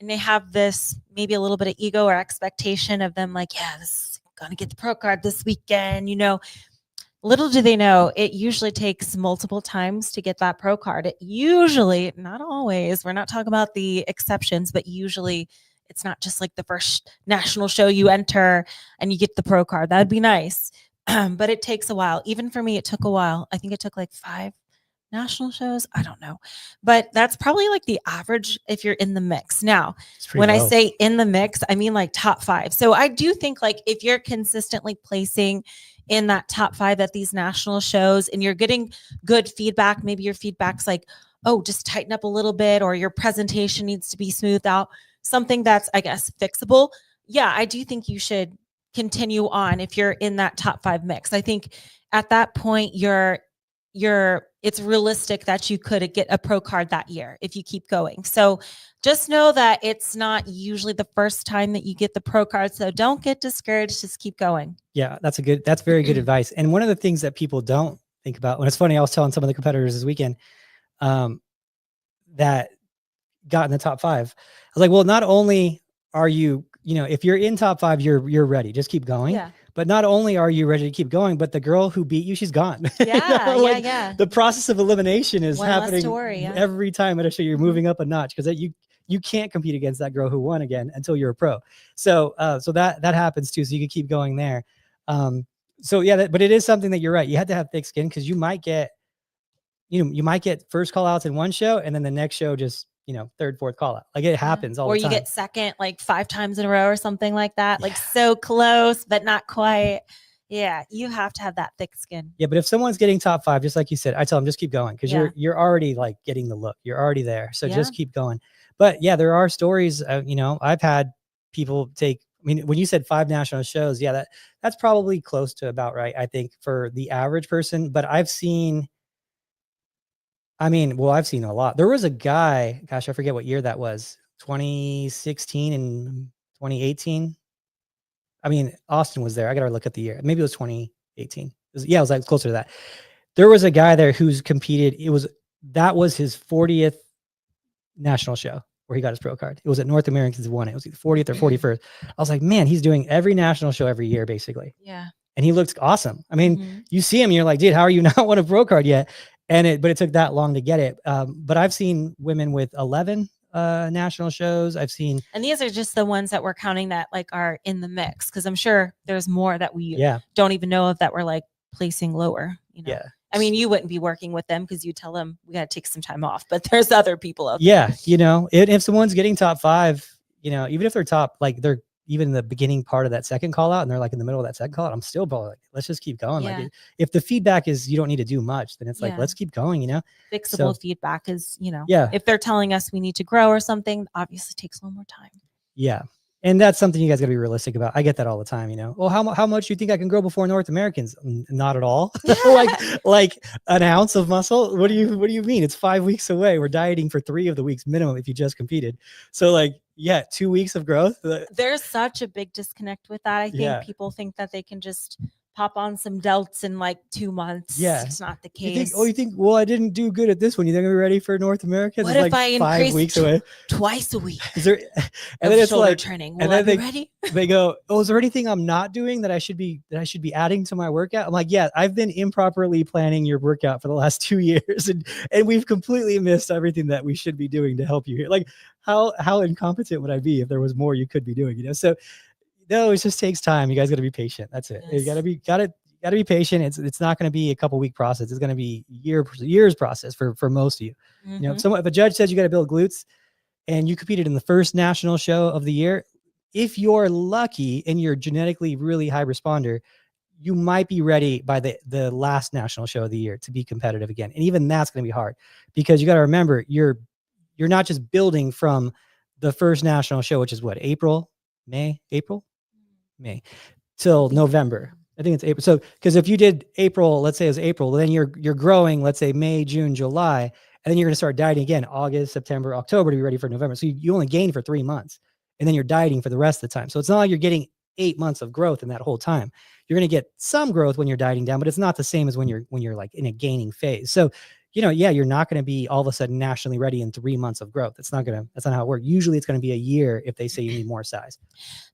And they have this maybe a little bit of ego or expectation of them, like, yeah, this is gonna get the pro card this weekend, Little do they know, it usually takes multiple times to get that pro card. It usually, not always, we're not talking about the exceptions, but usually it's not just like the first national show you enter and you get the pro card. That'd be nice. But it takes a while. Even for me, it took a while. I think it took like 5 national shows. I don't know. But that's probably like the average if you're in the mix. Now, when I say in the mix, I mean like top 5. So I do think like if you're consistently placing in that top 5 at these national shows and you're getting good feedback, maybe your feedback's like, oh, just tighten up a little bit, or your presentation needs to be smoothed out, something that's, I guess, fixable. Yeah, I do think you should continue on if you're in that top 5 mix. I think at that point it's realistic that you could get a pro card that year if you keep going. So just know that it's not usually the first time that you get the pro card. So don't get discouraged. Just keep going. Yeah, that's very good advice. And one of the things that people don't think about, when it's funny, I was telling some of the competitors this weekend that got in the top 5. I was like, well, not only are you, if you're in top 5, you're ready. Just keep going. Yeah. But not only are you ready to keep going, but the girl who beat you, she's gone. Yeah, yeah. The process of elimination is happening worry, every time at a show. You're moving up a notch, because you can't compete against that girl who won again until you're a pro. So that happens too. So you can keep going there. So yeah, but it is something that you're right. You have to have thick skin, because you might get first call outs in one show, and then the next show just, third, fourth call out. Like it happens all the time. Or you get second like 5 times in a row or something like that. Yeah. Like so close, but not quite. Yeah. You have to have that thick skin. Yeah. But if someone's getting top 5, just like you said, I tell them just keep going, because you're already like getting the look. You're already there. So just keep going. But yeah, there are stories, I've had people when you said 5 national shows, yeah, that's probably close to about right, I think, for the average person. But I've seen a lot. There was a guy, gosh, I forget what year that was, 2016 and 2018. Austin was there. I got to look at the year. Maybe it was 2018. It was like closer to that. There was a guy there who's competed. That was his 40th national show where he got his pro card. It was at North Americans won it. It was the 40th or 41st. I was like, man, he's doing every national show every year, basically. Yeah. And he looks awesome. You see him, you're like, dude, how are you not won a pro card yet? But it took that long to get it. But I've seen women with 11 national shows. I've seen, and these are just the ones that we're counting that like are in the mix, because I'm sure there's more that we don't even know of that we're like placing lower. Yeah. You wouldn't be working with them because you tell them we got to take some time off, but there's other people out there. Yeah. If someone's getting top 5, even if they're top, like they're even in the beginning part of that second call out and they're like in the middle of that second call out, I'm still probably like, let's just keep going. Yeah. Like if the feedback is you don't need to do much, then it's like, let's keep going, Fixable feedback is, if they're telling us we need to grow or something, obviously takes a little more time. Yeah. And that's something you guys got to be realistic about. I get that all the time, Well, how much do you think I can grow before North Americans? Not at all. like an ounce of muscle. What do you mean? It's 5 weeks away. We're dieting for 3 of the weeks minimum if you just competed. So 2 weeks of growth. There's such a big disconnect with that. I think people think that they can just pop on some delts in like 2 months. Yeah. It's not the case. You think, well, I didn't do good at this one. You think I'm ready for North Americans? What if I 5 weeks away? Twice a week. Is there, and then it's like training. Will I be ready? They go, oh, is there anything I'm not doing that I should be adding to my workout? I'm like, yeah, I've been improperly planning your workout for the last 2 years, and we've completely missed everything that we should be doing to help you here. Like how incompetent would I be if there was more you could be doing, So no, it just takes time. You guys got to be patient. That's it. Yes. You got to be patient. It's not going to be a couple week process. It's going to be years process for most of you. Mm-hmm. If a judge says you got to build glutes and you competed in the first national show of the year, if you're lucky and you're genetically really high responder, you might be ready by the last national show of the year to be competitive again. And even that's going to be hard, because you got to remember, you're not just building from the first national show, which is what, May, till November. I think it's April. So, because if you did April, let's say it was April, then you're growing, let's say May, June, July, and then you're going to start dieting again, August, September, October to be ready for November. So you only gain for 3 months, and then you're dieting for the rest of the time. So it's not like you're getting 8 months of growth in that whole time. You're going to get some growth when you're dieting down, but it's not the same as when you're like in a gaining phase. So, yeah, you're not going to be all of a sudden nationally ready in 3 months of growth. That's not how it works. Usually it's going to be a year if they say you need more size.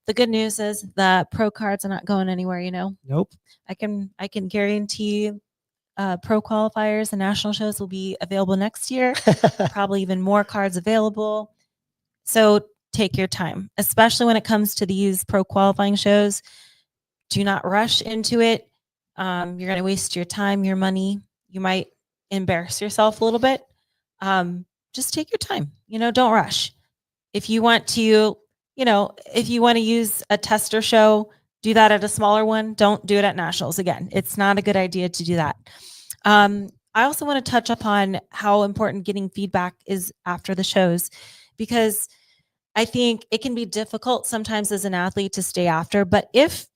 The good news is that pro cards are not going anywhere, Nope. I can guarantee pro qualifiers and national shows will be available next year. Probably even more cards available. So take your time, especially when it comes to these pro qualifying shows. Do not rush into it. You're going to waste your time, your money. You might embarrass yourself a little bit. Just take your time. Don't rush. If you want to, use a tester show, do that at a smaller one. Don't do it at nationals. Again, it's not a good idea to do that. I also want to touch upon how important getting feedback is after the shows, because I think it can be difficult sometimes as an athlete to stay after. But if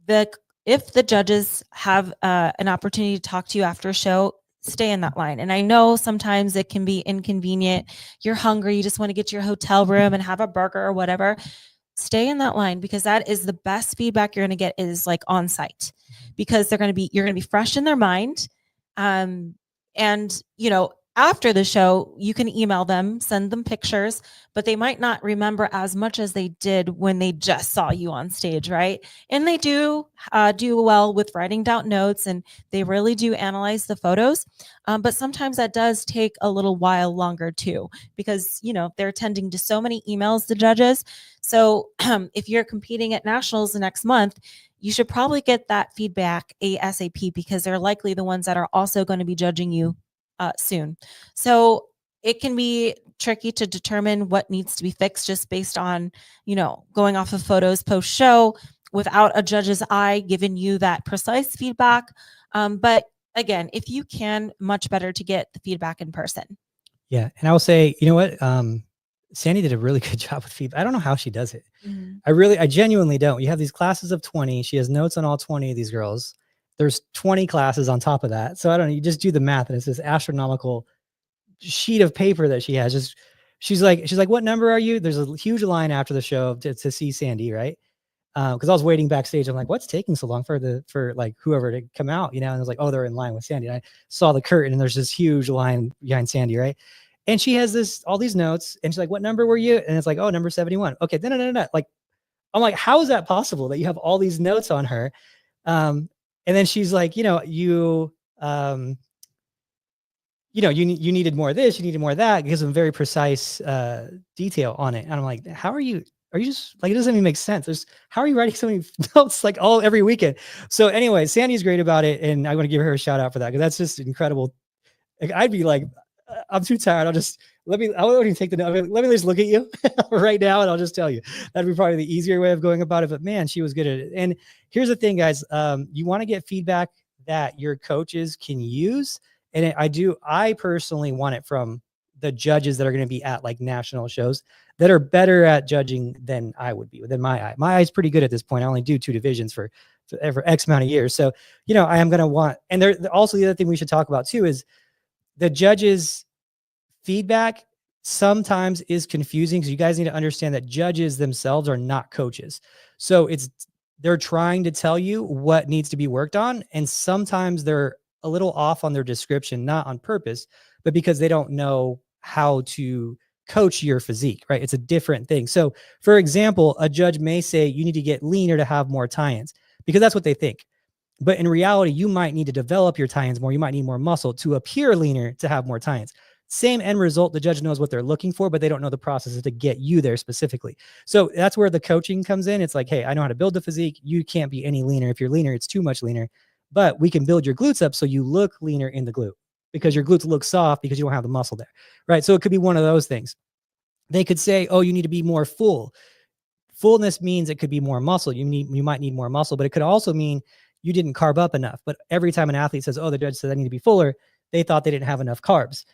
the judges have an opportunity to talk to you after a show, stay in that line. And I know sometimes it can be inconvenient. You're hungry, you just want to get to your hotel room and have a burger or whatever. Stay in that line, because that is the best feedback you're going to get, is like on site, because you're going to be fresh in their mind. And after the show, you can email them, send them pictures, but they might not remember as much as they did when they just saw you on stage, right? And they do well with writing down notes, and they really do analyze the photos. But sometimes that does take a little while longer too, because, they're attending to so many emails, the judges. So if you're competing at nationals the next month, you should probably get that feedback ASAP, because they're likely the ones that are also going to be judging you soon. So it can be tricky to determine what needs to be fixed just based on, going off of photos post show without a judge's eye giving you that precise feedback. But again, if you can, much better to get the feedback in person. Yeah. And I will say, you know what? Sandy did a really good job with feedback. I don't know how she does it. Mm-hmm. I genuinely don't. You have these classes of 20. She has notes on all 20 of these girls. There's 20 classes on top of that. So I don't know. You just do the math, and it's this astronomical sheet of paper that she has. She's like, what number are you? There's a huge line after the show to see Sandy, right? Because I was waiting backstage. I'm like, what's taking so long for like whoever to come out, And I was like, oh, they're in line with Sandy. And I saw the curtain, and there's this huge line behind Sandy, right? And she has all these notes, and she's like, what number were you? And it's like, oh, number 71. Okay, no. Like, I'm like, how is that possible that you have all these notes on her? And then she's like, you needed more of this, you needed more of that, gives them very precise detail on it. And I'm like, how are you just like, it doesn't even make sense. How are you writing so many notes like every weekend? So anyway, Sandy's great about it. And I want to give her a shout out for that, because that's just incredible. Like, I'd be like, I'm too tired. I won't even take the note. Let me just look at you right now, and I'll just tell you. That'd be probably the easier way of going about it. But man, she was good at it. And here's the thing, guys. You want to get feedback that your coaches can use. And I personally want it from the judges that are going to be at like national shows that are better at judging than I would be, within my eye. My eye's pretty good at this point. I only do 2 divisions for X amount of years. So, I am going to want, and also the other thing we should talk about too is the judges' feedback sometimes is confusing, because you guys need to understand that judges themselves are not coaches. So they're trying to tell you what needs to be worked on. And sometimes they're a little off on their description, not on purpose, but because they don't know how to coach your physique, right? It's a different thing. So for example, a judge may say you need to get leaner to have more tie-ins, because that's what they think. But in reality, you might need to develop your tie-ins more. You might need more muscle to appear leaner to have more tie-ins. Same end result. The judge knows what they're looking for, but they don't know the processes to get you there specifically. So that's where the coaching comes in. It's like, hey, I know how to build the physique. You can't be any leaner. If you're leaner, it's too much leaner. But we can build your glutes up so you look leaner in the glute, because your glutes look soft because you don't have the muscle there, right? So it could be one of those things. They could say, oh, you need to be more full fullness means it could be more muscle. You might need more muscle, but it could also mean you didn't carb up enough. But every time an athlete says, oh, the judge said I need to be fuller, they thought they didn't have enough carbs.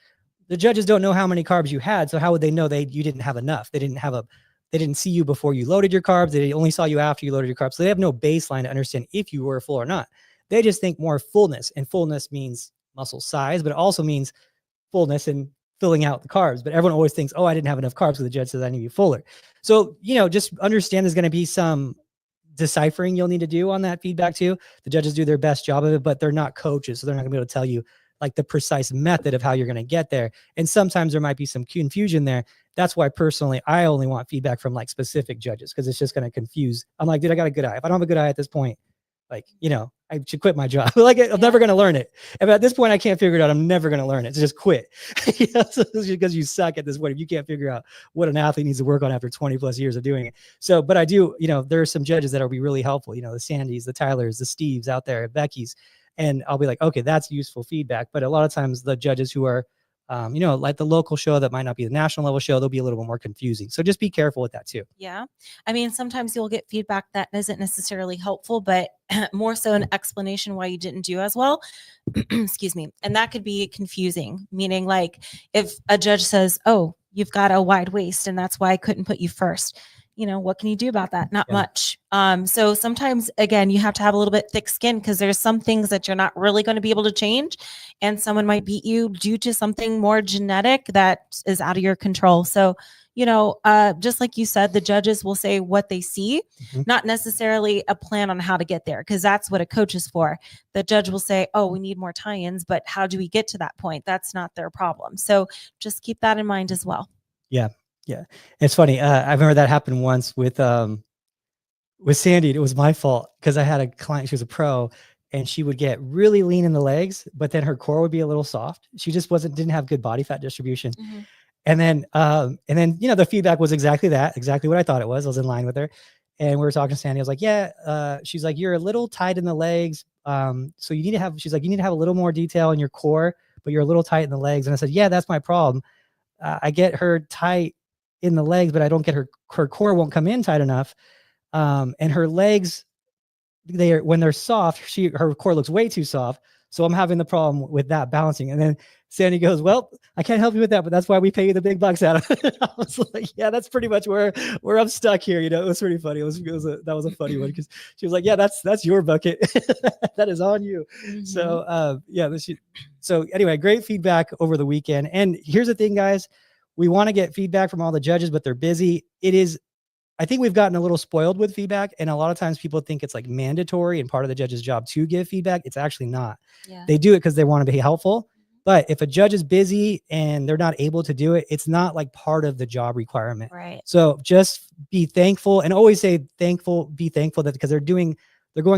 The judges don't know how many carbs you had. So how would they know you didn't have enough? They didn't see you before you loaded your carbs. They only saw you after you loaded your carbs. So they have no baseline to understand if you were full or not. They just think more fullness, and fullness means muscle size, but it also means fullness and filling out the carbs. But everyone always thinks, oh, I didn't have enough carbs, so the judge says I need to be fuller. So, just understand there's going to be some deciphering you'll need to do on that feedback too. The judges do their best job of it, but they're not coaches. So they're not gonna be able to tell you like the precise method of how you're going to get there. And sometimes there might be some confusion there. That's why personally, I only want feedback from like specific judges, because it's just going to confuse. I'm like, dude, I got a good eye. If I don't have a good eye at this point, like, I should quit my job. Like, I'm never going to learn it. If at this point I can't figure it out, I'm never going to learn it. So just quit. So it's because you suck at this point. If you can't figure out what an athlete needs to work on after 20 plus years of doing it. So, but I do, there are some judges that will be really helpful. The Sandys, the Tylers, the Steves out there, Becky's. And I'll be like, okay, that's useful feedback. But a lot of times the judges who are, like the local show that might not be the national level show, they'll be a little bit more confusing. So just be careful with that too. Yeah. I mean, sometimes you'll get feedback that isn't necessarily helpful, but more so an explanation why you didn't do as well. Excuse me. And that could be confusing, meaning like if a judge says, oh, you've got a wide waist and that's why I couldn't put you first. What can you do about that? Not much. So sometimes, again, you have to have a little bit thick skin, because there's some things that you're not really going to be able to change. And someone might beat you due to something more genetic that is out of your control. So, just like you said, the judges will say what they see, not necessarily a plan on how to get there, because that's what a coach is for. The judge will say, oh, we need more tie-ins, but how do we get to that point? That's not their problem. So just keep that in mind as well. Yeah. Yeah. It's funny. I remember that happened once with Sandy. It was my fault because I had a client, she was a pro, and she would get really lean in the legs, but then her core would be a little soft. She just didn't have good body fat distribution. And then, the feedback was exactly what I thought it was. I was in line with her, and we were talking to Sandy. I was like, yeah, she's like, you're a little tight in the legs. So you need to have a little more detail in your core, but you're a little tight in the legs. And I said, yeah, that's my problem. I get her tight in the legs, but I don't get her core won't come in tight enough. And her legs, when they're soft, her core looks way too soft. So I'm having the problem with that balancing. And then Sandy goes, well, I can't help you with that, but that's why we pay you the big bucks out of it. I was like, yeah, that's pretty much where I'm stuck here. It was pretty funny. That was a funny one, because she was like, yeah, that's your bucket. That is on you. So so anyway, great feedback over the weekend. And here's the thing, guys, we want to get feedback from all the judges, but they're busy. I think we've gotten a little spoiled with feedback. And a lot of times people think it's like mandatory and part of the judge's job to give feedback. It's actually not. Yeah. They do it because they want to be helpful. But if a judge is busy and they're not able to do it, it's not like part of the job requirement. Right. So just be thankful, and always say be thankful that, because they're going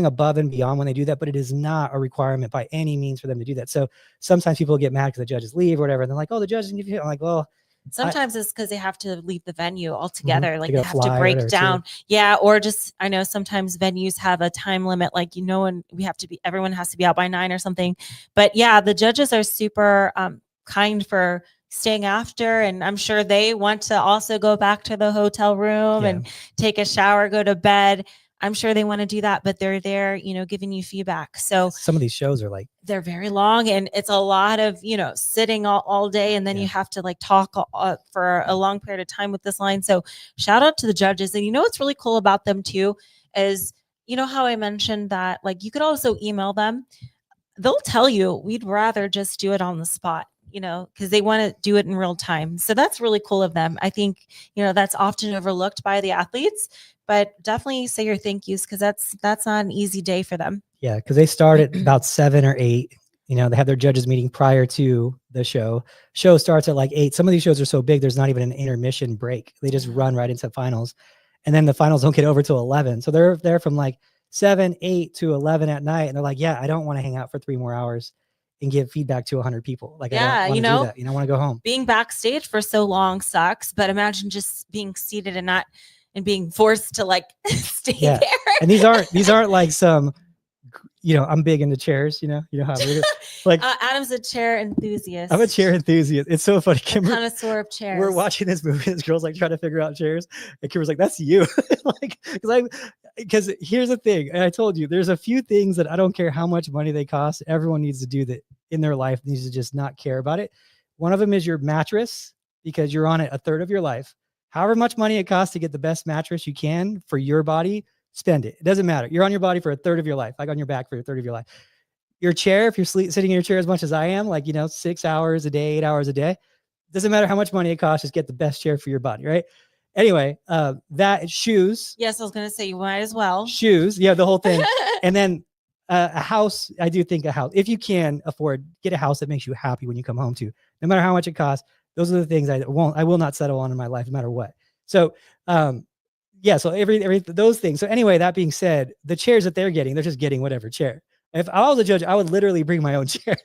above and beyond when they do that, but it is not a requirement by any means for them to do that. So sometimes people get mad because the judges leave or whatever. And they're like, oh, the judge didn't give you. I'm like, well, sometimes it's because they have to leave the venue altogether. Like they have to break down. Yeah. Or just, I know sometimes venues have a time limit, like, and everyone has to be out by 9 or something. But yeah, the judges are super kind for staying after. And I'm sure they want to also go back to the hotel room and take a shower, go to bed. I'm sure they want to do that, but they're there, giving you feedback. So some of these shows are like, they're very long, and it's a lot of, sitting all day. And then you have to like talk for a long period of time with this line. So shout out to the judges. And what's really cool about them too is, how I mentioned that, like, you could also email them. They'll tell you, we'd rather just do it on the spot, because they want to do it in real time. So that's really cool of them. I think, that's often overlooked by the athletes, but definitely say your thank yous, because that's not an easy day for them. Yeah, because they start at about 7 or 8. They have their judges meeting prior to the show. Show starts at like 8. Some of these shows are so big, there's not even an intermission break. They just run right into finals. And then the finals don't get over till 11. So they're there from like 7, 8 to 11 at night. And they're like, yeah, I don't want to hang out for 3 more hours and give feedback to 100 people. Like, I don't want to do that. I want to go home. Being backstage for so long sucks, but imagine just being seated and being forced to like stay there. And these aren't like some, I'm big into chairs, you know how Like Adam's a chair enthusiast. I'm a chair enthusiast. It's so funny. A connoisseur of chairs. We're watching this movie. This girl's like trying to figure out chairs, and Kimber's like, "That's you." Like, because here's the thing, and I told you, there's a few things that I don't care how much money they cost. Everyone needs to do that in their life. Needs to just not care about it. One of them is your mattress, because you're on it a third of your life. However much money it costs to get the best mattress you can for your body, spend it. It doesn't matter. You're on your body for a third of your life. Like on your back for a third of your life. Your chair, if you're sitting in your chair as much as I am, like, 6 hours a day, 8 hours a day, doesn't matter how much money it costs, just get the best chair for your body, right? Anyway, that shoes. Yes, I was going to say you might as well. Shoes, yeah, the whole thing. And then a house, I do think a house, if you can afford, get a house that makes you happy when you come home to, no matter how much it costs. Those are the things I will not settle on in my life, no matter what. So, yeah, so every those things. So anyway, that being said, the chairs that they're just getting whatever chair. If I was a judge, I would literally bring my own chair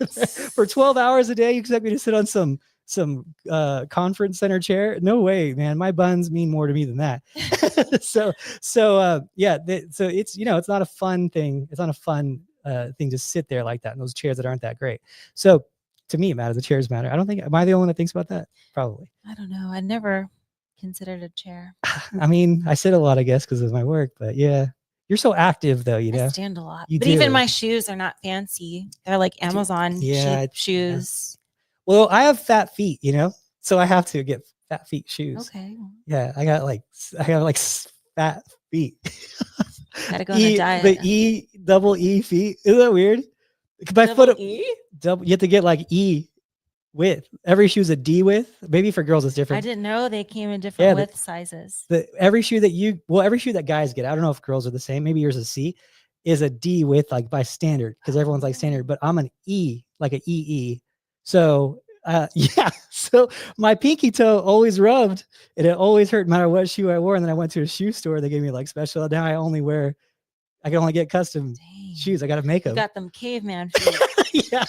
for 12 hours a day. You expect me to sit on some conference center chair? No way, man. My buns mean more to me than that. So yeah. So it's, it's not a fun thing. It's not a fun thing to sit there like that in those chairs that aren't that great. So to me, it matters. The chairs matter. I don't think, am I the only one that thinks about that? Probably. I don't know. I never considered a chair. I mean, I sit a lot, I guess, because of my work, but yeah. You're so active though, I stand a lot. You but do. even my shoes are not fancy. They're like Amazon cheap shoes. Yeah. Well, I have fat feet, so I have to get fat feet shoes. Okay. Yeah, I got like fat feet. Gotta go on a diet. The double E feet. Isn't that weird? My foot E? You have to get like E width. Every shoe's a D width. Maybe for girls it's different. I didn't know they came in different width sizes. Every shoe that guys get, I don't know if girls are the same. Maybe yours is C, is a D width, like by standard, because everyone's like standard. But I'm an E, like an EE. So yeah. So my pinky toe always rubbed, and it always hurt no matter what shoe I wore. And then I went to a shoe store. They gave me like special. Now I can only get custom shoes. I got to make them. You got them caveman feet. Yeah.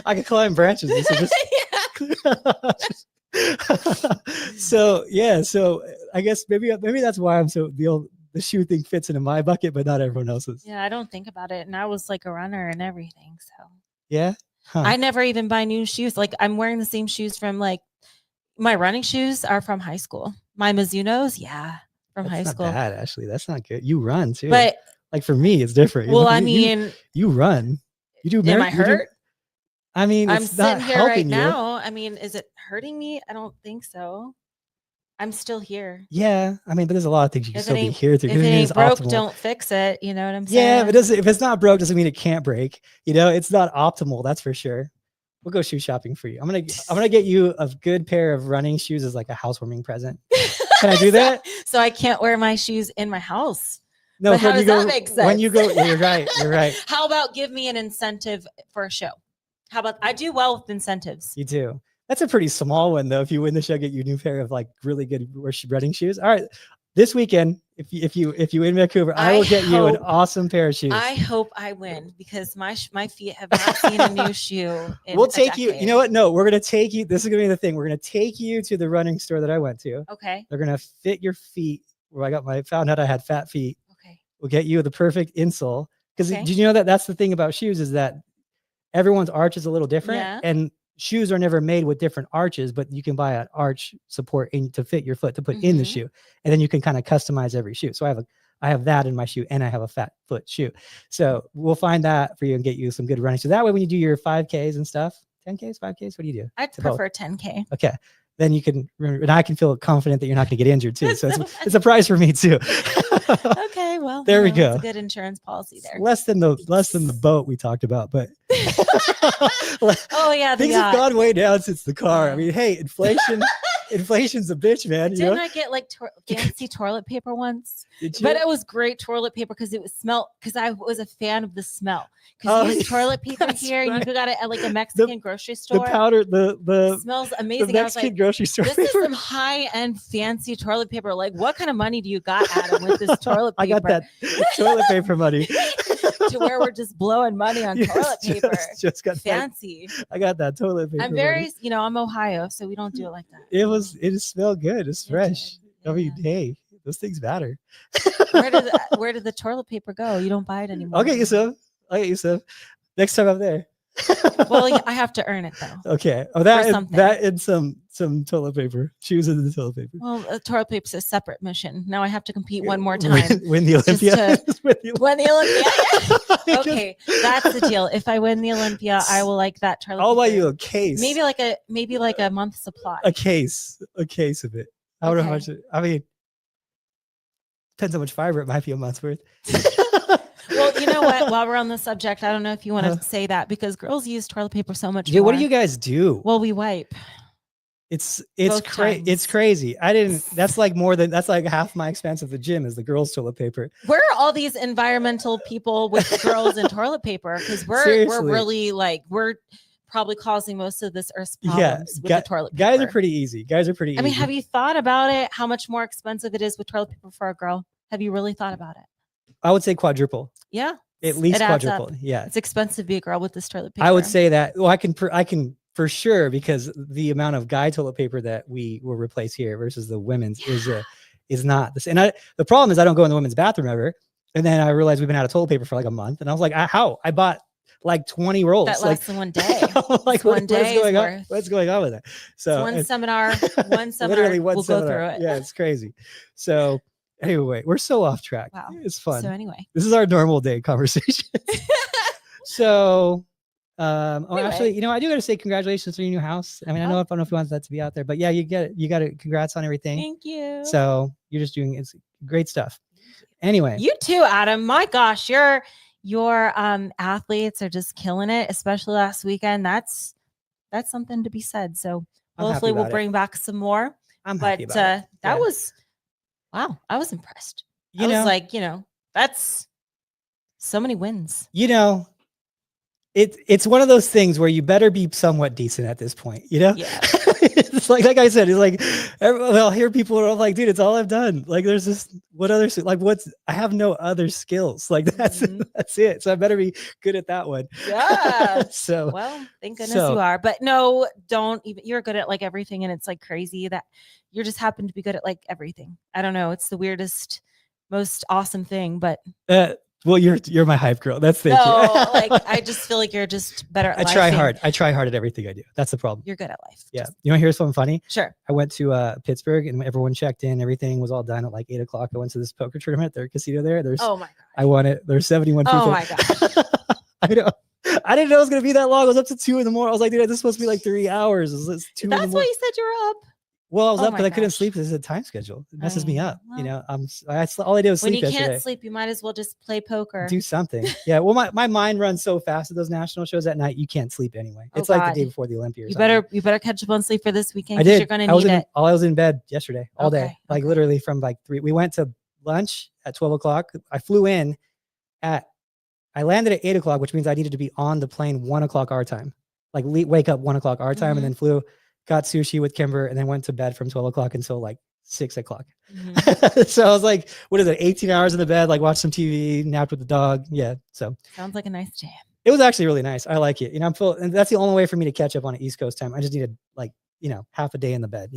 I can climb branches. So yeah. So I guess maybe that's why I'm so the shoe thing fits into my bucket, but not everyone else's. Yeah, I don't think about it. And I was like a runner and everything. So yeah. Huh. I never even buy new shoes. Like I'm wearing the same shoes from my running shoes are from high school. My Mizunos, from high school. That's not bad, actually. That's not good. You run too. But like for me, it's different. Well, I mean, you run. You do. Am I hurt? I mean, I'm it's not sitting here helping right you. now. I mean, is it hurting me? I don't think so. I'm still here. Yeah, I mean, but there's a lot of things you can still be here through. If it ain't broke, don't fix it. You know what I'm saying? Yeah, but if it's not broke, doesn't mean it can't break. It's not optimal. That's for sure. We'll go shoe shopping for you. I'm gonna get you a good pair of running shoes as like a housewarming present. Can I do that? So I can't wear my shoes in my house. No, but how does that make sense? When you go, yeah, you're right. You're right. How about give me an incentive for a show? How about I do well with incentives? You do. That's a pretty small one though. If you win the show, get you a new pair of like really good running shoes. All right, this weekend, if you win Vancouver, I will get you an awesome pair of shoes. I hope I win because my feet have not seen a new shoe. We'll take you. You know what? No, we're gonna take you. This is gonna be the thing. We're gonna take you to the running store that I went to. Okay. They're gonna fit your feet. Where I found out I had fat feet. Okay. We'll get you the perfect insole. Because did you know that's the thing about shoes is that everyone's arch is a little different, and shoes are never made with different arches, but you can buy an arch support to fit your foot to put in the shoe, and then you can kind of customize every shoe. So I have that in my shoe, and I have a fat foot shoe. So we'll find that for you and get you some good running. So that way, when you do your 5Ks and stuff, 10Ks, 5Ks, what do you do? I prefer 10K. Okay. Then you can, and I can feel confident that you're not going to get injured too. So it's a prize for me too. Okay, well, there we go. It's a good insurance policy there. Less than the boat we talked about, but oh yeah, things have gone way down since the car. I mean, hey, inflation's a bitch, man. Didn't I get like fancy toilet paper once? But it was great toilet paper because it was smelled. Because I was a fan of the smell. Because you use toilet paper here, and you got it at like a Mexican grocery store. The powder, the smells amazing. The Mexican grocery store. This is some high-end fancy toilet paper. Like, what kind of money do you got, Adam, with this toilet paper? I got that toilet paper money. To where we're just blowing money on toilet paper. Just got fancy. I got that toilet paper. I'm very, I'm Ohio, so we don't do it like that. It smelled good. It's fresh. I mean, hey, those things matter. Where did the toilet paper go? You don't buy it anymore. Okay, so I'll get you some next time I'm there. Well, I have to earn it though. Okay. Oh, something. that and some toilet paper. Shoes in the toilet paper. Well, toilet paper's a separate mission. Now I have to compete one more time. Win the Olympia. Win the Olympia. Okay, that's the deal. If I win the Olympia, I will like that toilet I'll buy paper. you a case. Maybe like a month supply. A case of it. I don't know how much. I mean, depends how much fiber it might be a month's worth. Well, you know what? While we're on the subject, I don't know if you want to say that because girls use toilet paper so much. Yeah, more. what do you guys do? Well, we wipe. It's crazy. That's like half my expense at the gym is the girls' toilet paper. Where are all these environmental people with the girls and toilet paper? Because we're really we're probably causing most of this earth's problems with the toilet paper. Guys are pretty easy. I mean, have you thought about it? How much more expensive it is with toilet paper for a girl? Have you really thought about it? I would say quadruple. Yeah. At least quadruple. Yeah. It's expensive to be a girl with this toilet paper. I would say that. Well, I can for sure, because the amount of guy toilet paper that we will replace here versus the women's is not the same. And the problem is I don't go in the women's bathroom ever. And then I realized we've been out of toilet paper for like a month. And I was like, how? I bought like 20 rolls. That lasts one day. Like what's going on? What's going on with that? So one seminar, literally one we'll seminar. Go through it. Yeah, it's crazy. So anyway, we're so off track. Wow. It's fun. So anyway, this is our normal day conversation. So actually, I do got to say congratulations on your new house. I mean, I don't know if you want that to be out there, but yeah, you got it. Congrats on everything. Thank you. So you're just doing it's great stuff. Anyway, you too, Adam. My gosh, your athletes are just killing it, especially last weekend. That's something to be said. So hopefully we'll bring back some more. Happy about it. That was wow. I was impressed. I was like, that's so many wins. It's one of those things where you better be somewhat decent at this point, Yeah. It's like I said, it's like, I'll hear people are like, dude, it's all I've done. Like, there's this, what other, like, I have no other skills. Like, that's it. So I better be good at that one. Yeah. So, well, thank goodness you are. But no, don't even, you're good at like everything. And it's like crazy that you just happen to be good at like everything. I don't know. It's the weirdest, most awesome thing, but. Well, you're my hype girl. That's like I just feel like you're just better at life. I try hard at everything I do. That's the problem. You're good at life. Yeah. You want to hear something funny? Sure. I went to Pittsburgh and everyone checked in. Everything was all done at like 8:00. I went to this poker tournament. Their casino there. Oh my god. I won it. There's 71 people. Oh my gosh. I know. I didn't know it was gonna be that long. I was up to 2 a.m. I was like, dude, this is supposed to be like 3 hours. It's 2 That's why you said you were up. Well, I was up because I couldn't sleep. This is a time schedule. It messes me up. Well, all I did was sleep yesterday. When you can't sleep, you might as well just play poker. Do something. Yeah. Well, my mind runs so fast at those national shows at night. You can't sleep anyway. It's like the day before the Olympia. You better catch up on sleep for this weekend. I did. You're gonna need it. I was in bed yesterday all day, like literally from like 3. We went to lunch at 12:00. I flew in I landed at 8:00, which means I needed to be on the plane 1:00 our time. Like wake up 1:00 our time, and then flew. Got sushi with Kimber, and then went to bed from 12:00 until like 6:00. So I was like, what is it? 18 hours in the bed, like watch some TV, napped with the dog. Yeah. So sounds like a nice day. It was actually really nice. I like it. I'm full, and that's the only way for me to catch up on an East Coast time. I just needed like, half a day in the bed,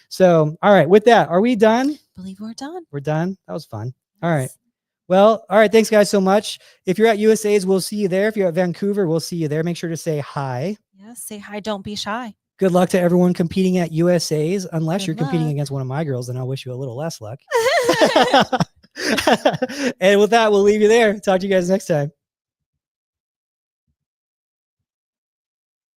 So, all right. With that, are we done? I believe we're done. We're done. That was fun. All right. Well, all right. Thanks guys so much. If you're at USA's, we'll see you there. If you're at Vancouver, we'll see you there. Make sure to say hi. Yes. Say hi. Don't be shy. Good luck to everyone competing at USA's. Unless you're competing against one of my girls, then I'll wish you a little less luck. And with that, we'll leave you there. Talk to you guys next time.